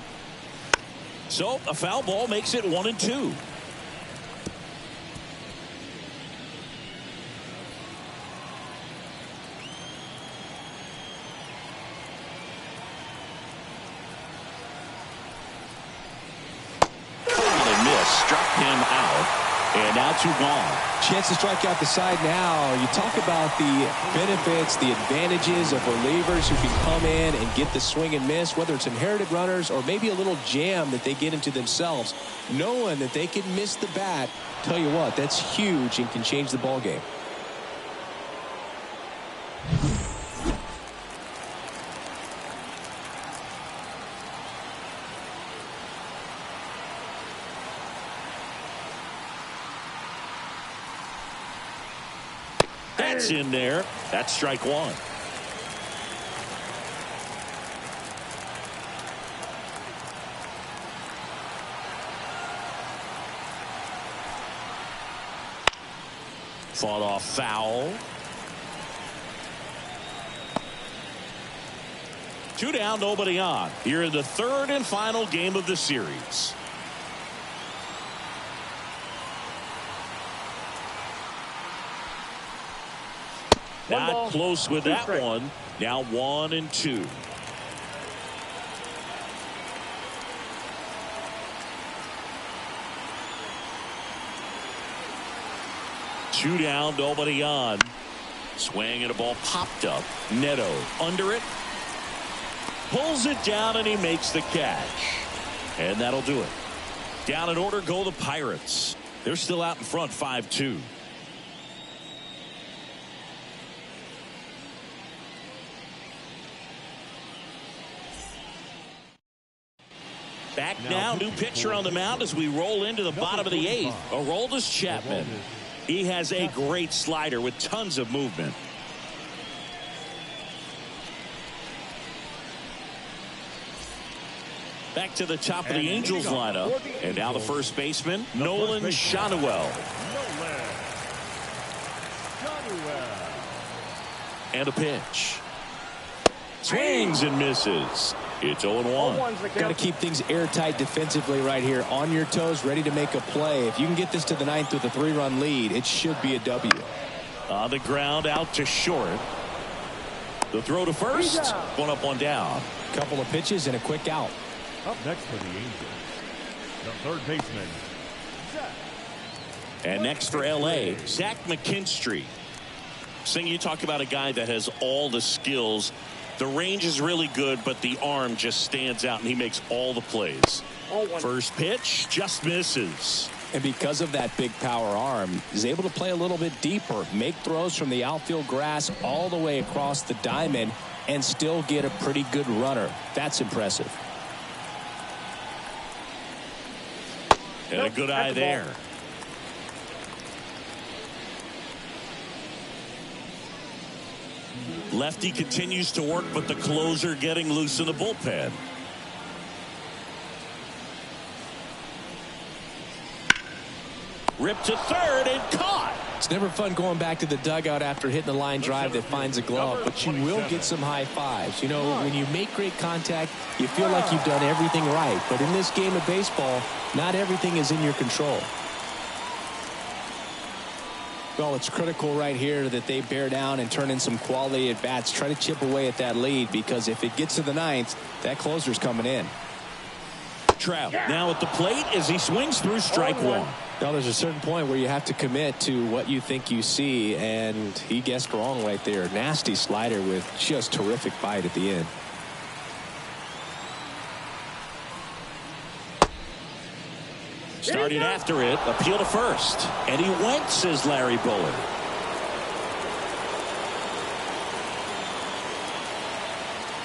So a foul ball makes it 1-2. Struck him out, and now 2 gone. Chance to strike out the side now. You talk about the benefits, the advantages of relievers who can come in and get the swing and miss, whether it's inherited runners or maybe a little jam that they get into themselves. Knowing that they can miss the bat, tell you what, that's huge and can change the ball game. That's in there. That's strike 1. Fought off foul. 2 down, nobody on. Here in the 3rd and final game of the series. Not close with that one. Now 1-2. Two down, nobody on. Swing and a ball popped up. Neto under it. Pulls it down and he makes the catch. And that'll do it. Down in order go the Pirates. They're still out in front 5-2. Back now, new pitcher on the mound as we roll into the bottom of the 8th. Aroldis Chapman. He has a great slider with tons of movement. Back to the top of the Angels lineup. And now the first baseman, Nolan Schanuel. And a pitch. Swings and misses. It's 0-1. Got to keep things airtight defensively right here. On your toes, ready to make a play. If you can get this to the 9th with a 3-run lead, it should be a W. On the ground, out to short. The throw to first. 1 up, 1 down. Couple of pitches and a quick out. Up next for the Angels, the 3rd baseman, Zach. And next for L.A., Zach McKinstry. Sing, you talk about a guy that has all the skills. The range is really good, but the arm just stands out, and he makes all the plays. First pitch just misses. And because of that big power arm, he's able to play a little bit deeper, make throws from the outfield grass all the way across the diamond, and still get a pretty good runner. That's impressive. And a good eye there. Lefty continues to work, but the closer getting loose in the bullpen. Ripped to 3rd and caught. It's never fun going back to the dugout after hitting a line drive that finds a glove, but you will get some high fives. You know, when you make great contact, you feel like you've done everything right. But in this game of baseball, not everything is in your control. Well, it's critical right here that they bear down and turn in some quality at bats. Try to chip away at that lead, because if it gets to the 9th, that closer's coming in. Trout now at the plate as he swings through strike 1. Now, there's a certain point where you have to commit to what you think you see, and he guessed wrong right there. Nasty slider with just terrific bite at the end. Started after it, appeal to first, and he went, says Larry Bullard.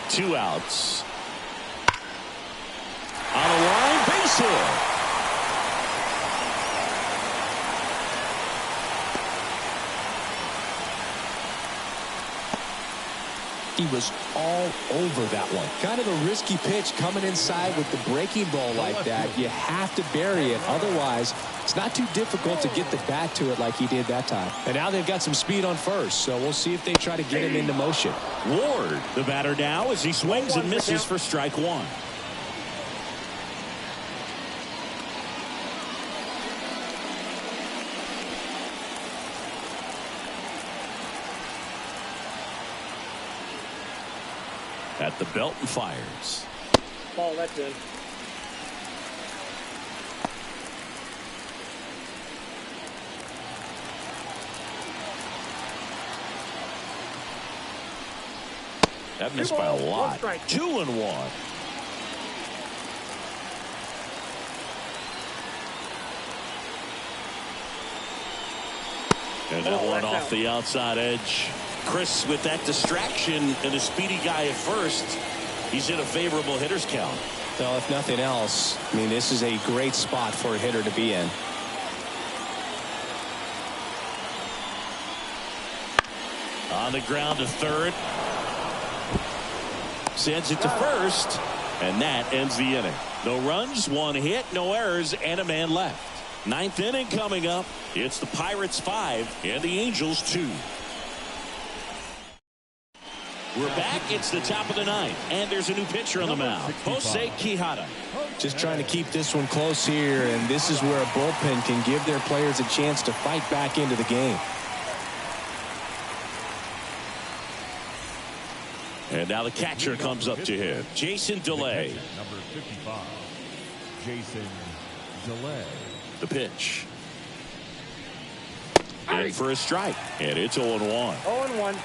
Two outs. On a line, base hit. He was all over that one. Kind of a risky pitch coming inside with the breaking ball like that. You have to bury it. Otherwise, it's not too difficult to get the bat to it like he did that time. And now they've got some speed on first, so we'll see if they try to get him into motion. Ward, the batter now, as he swings and misses for strike 1. At the belt and fires. Ball, that's in. That missed by a lot. 2-1. And that one off the outside edge. Chris, with that distraction and a speedy guy at first, he's in a favorable hitter's count. Well, if nothing else, I mean, this is a great spot for a hitter to be in. On the ground to third. Sends it to first. And that ends the inning. No runs, 1 hit, no errors, and a man left. 9th inning coming up. It's the Pirates 5 and the Angels 2. We're back. It's the top of the 9th, and there's a new pitcher on the mound. Jose Quijada. Just trying to keep this one close here, and this is where a bullpen can give their players a chance to fight back into the game. And now the catcher comes up to him. Jason DeLay. Number 55, Jason DeLay. The pitch. In for a strike. And it's 0-1. 0-1.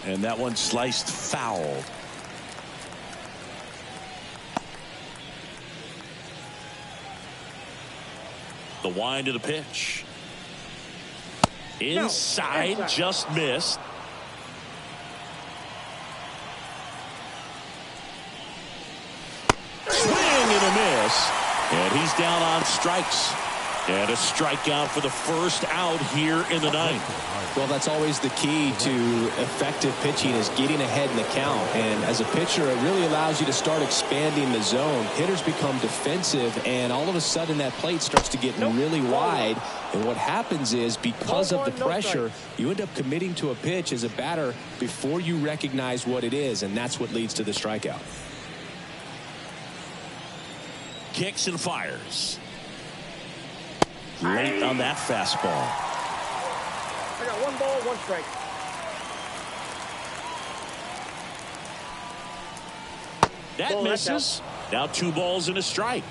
And that one sliced foul. The wind of the pitch. Inside, just missed. Swing and a miss. And he's down on strikes. And a strikeout for the first out here in the 9th. Well, that's always the key to effective pitching, is getting ahead in the count. And as a pitcher, it really allows you to start expanding the zone. Hitters become defensive, and all of a sudden that plate starts to get really wide. And what happens is, because of the pressure, you end up committing to a pitch as a batter before you recognize what it is, and that's what leads to the strikeout. Kicks and fires. Late on that fastball. I got 1 ball, 1 strike. That misses. Now 2 balls and a strike.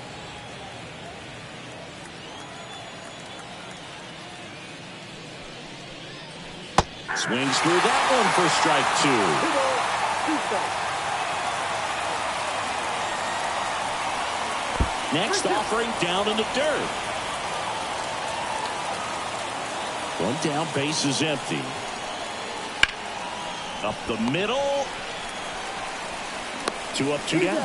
Swings through that one for strike 2. 2 balls, 2 strikes. Next offering down in the dirt. 1 down, base is empty. Up the middle. 2 up, 2 down.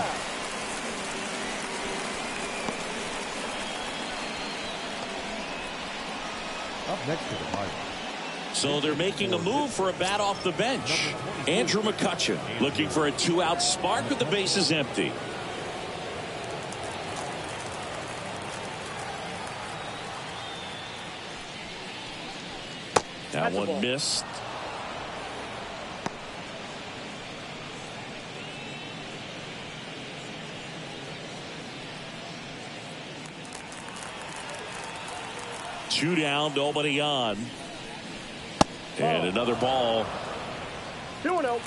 Up next to the Pirates. So they're making a move for a bat off the bench. Andrew McCutcheon looking for a 2-out spark with the bases empty. That one missed. Two down, nobody on. And another ball. 2-0.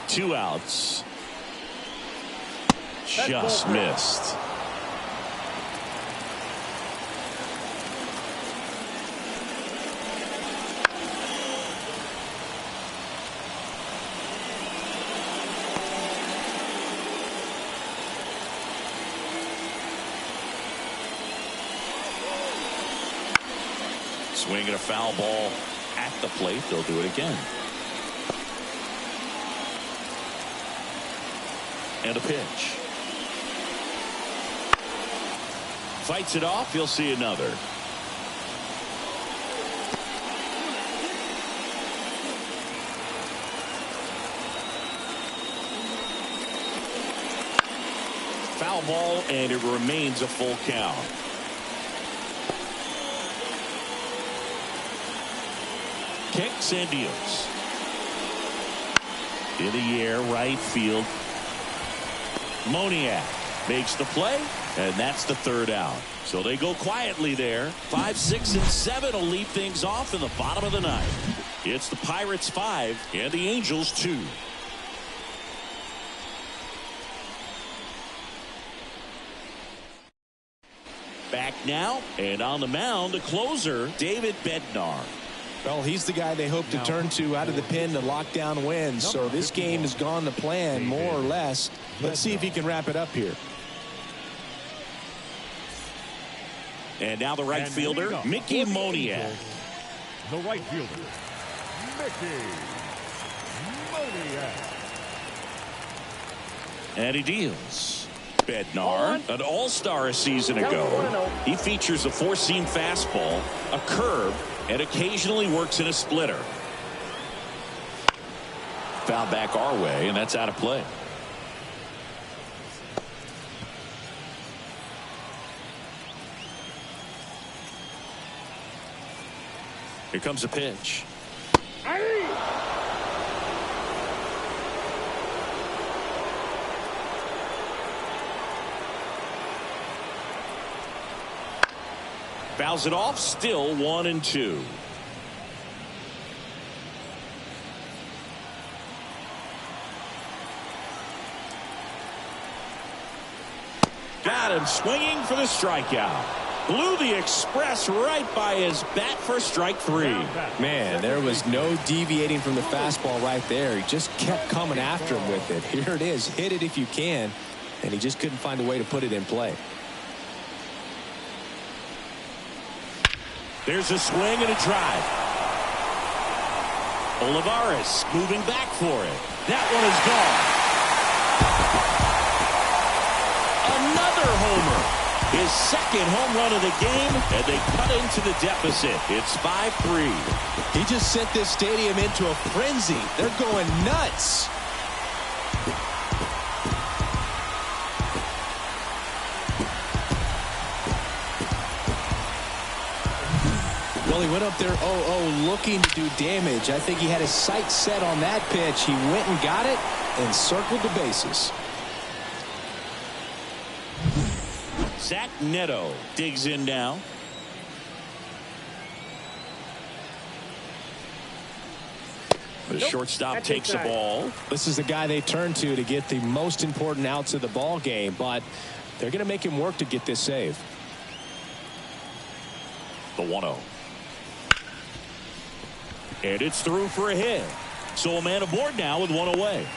Two outs. Just missed. Swinging a foul ball at the plate. They'll do it again. And a pitch. Fights it off. He'll see another. Foul ball, and it remains a full count. Kicks and deals. In the air, right field. Moniak makes the play, And that's the third out. So they go quietly there. 5, 6, and 7 will lead things off in the bottom of the ninth. It's the Pirates 5 and the Angels 2. Back now, and on the mound, the closer, David Bednar. Well, he's the guy they hope to turn to out of the pen to lock down wins. So this game has gone to plan, more or less. Let's see if he can wrap it up here. And now the right fielder, Mickey Moniak. The right fielder, Mickey Moniak. And he deals. Bednar, an all-star a season ago. He features a four-seam fastball, a curve, and occasionally works in a splitter. Foul back our way, and that's out of play. Here comes a pitch. Fouls it off, still 1-2. Got him swinging for the strikeout. Blew the express right by his bat for strike 3. Man, there was no deviating from the fastball right there. He just kept coming after him with it. Here it is. Hit it if you can. And he just couldn't find a way to put it in play. There's a swing and a drive. Olivares moving back for it. That one is gone. Another homer. His second home run of the game, and they cut into the deficit. It's 5-3. He just sent this stadium into a frenzy. They're going nuts. Well, he went up there 0-0 looking to do damage. I think he had his sights set on that pitch. He went and got it and circled the bases. Zach Neto digs in now. The shortstop takes the ball. This is the guy they turn to get the most important outs of the ball game, but they're going to make him work to get this save. The 1-0. And it's through for a hit. So a man aboard now with one away.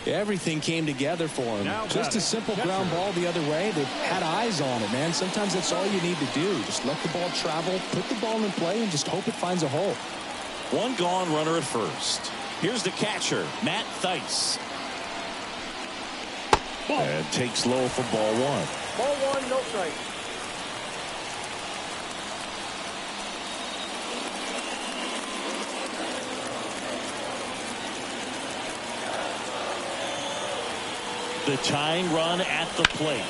Everything came together for him. Just a simple ground ball the other way. They've had eyes on it, man. Sometimes that's all you need to do. Just let the ball travel, put the ball in play, and just hope it finds a hole. One gone runner at first. Here's the catcher, Matt Theis. And takes low for ball 1. Ball 1, no strike. The tying run at the plate.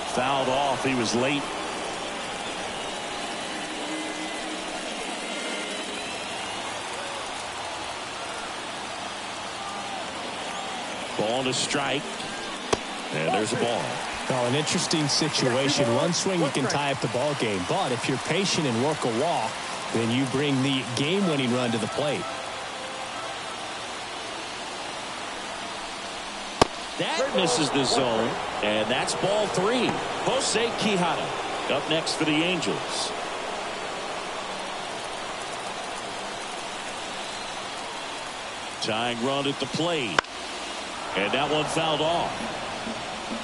Fouled off. He was late. Ball to strike. And there's a ball. Well, an interesting situation. One swing you can tie up the ball game, but if you're patient and work a walk, then you bring the game-winning run to the plate. That misses the zone, and that's ball 3. Jose Quijada up next for the Angels. Tying run at the plate, and that one fouled off.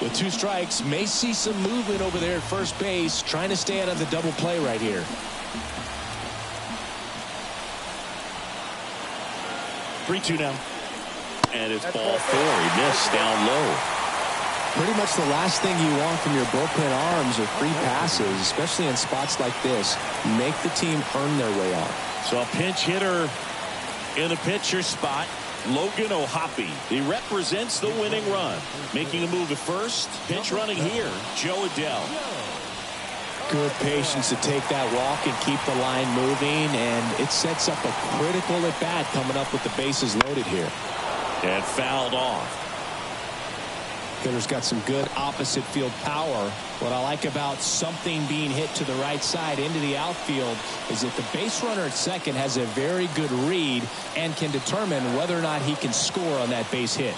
With 2 strikes, may see some movement over there at first base, trying to stay out of the double play right here. 3-2 now. And it's ball 4. He missed down low. Pretty much the last thing you want from your bullpen arms are free passes, especially in spots like this. Make the team earn their way on. So a pinch hitter in the pitcher spot, Logan O'Hoppe. He represents the winning run. Making a move to first. Pinch running here, Joe Adell. Good patience to take that walk and keep the line moving, and it sets up a critical at-bat coming up with the bases loaded here. And fouled off. Hitter's got some good opposite field power. What I like about something being hit to the right side into the outfield is that the base runner at second has a very good read and can determine whether or not he can score on that base hit.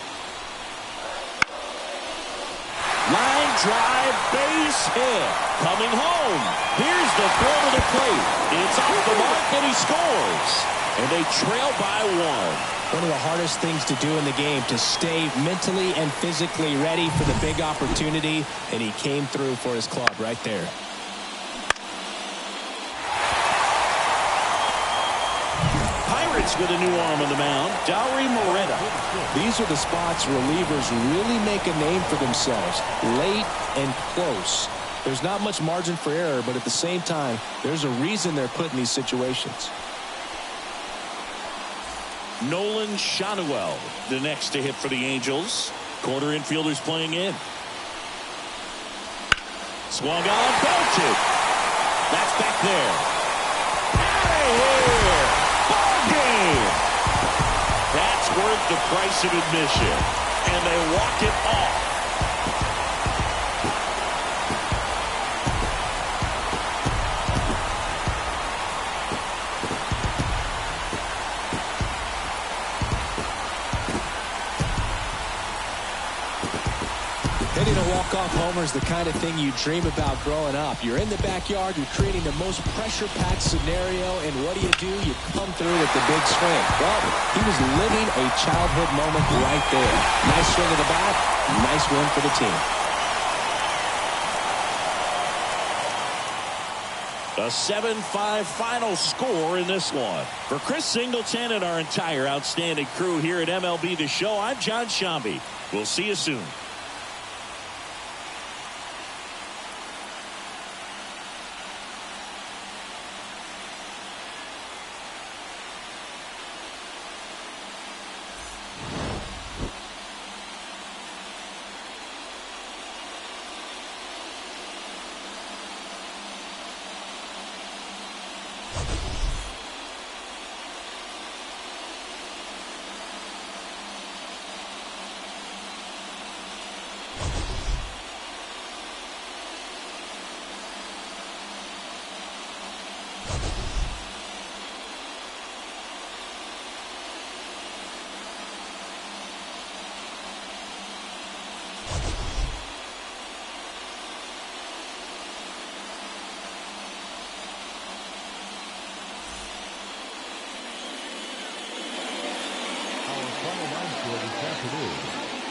Line drive, base hit. Coming home. Here's the throw to the plate. It's off the mark and he scores. And they trail by 1. One of the hardest things to do in the game, to stay mentally and physically ready for the big opportunity, and he came through for his club right there. Pirates with a new arm on the mound, Dauri Moreta. These are the spots relievers really make a name for themselves, late and close. There's not much margin for error, but at the same time, there's a reason they're put in these situations. Nolan Shanuel, the next to hit for the Angels. Corner infielders playing in. Swung on, belted. That's back there. Out of here. Ball game. That's worth the price of admission. And they walk it off. Hitting a walk-off homer is the kind of thing you dream about growing up. You're in the backyard, you're creating the most pressure-packed scenario, and what do? You come through with the big swing. Well, he was living a childhood moment right there. Nice swing of the bat, nice win for the team. A 7-5 final score in this one. For Chris Singleton and our entire outstanding crew here at MLB The Show, I'm John Shambi. We'll see you soon.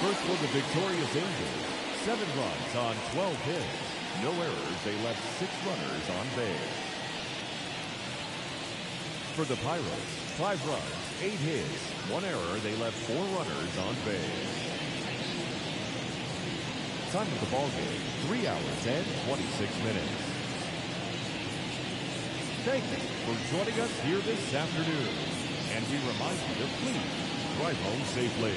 First for the victorious Angels, 7 runs on 12 hits. No errors, they left 6 runners on base. For the Pirates, 5 runs, 8 hits, 1 error, they left 4 runners on base. Time of the ball game, 3 hours and 26 minutes. Thank you for joining us here this afternoon. And we remind you to please drive home safely.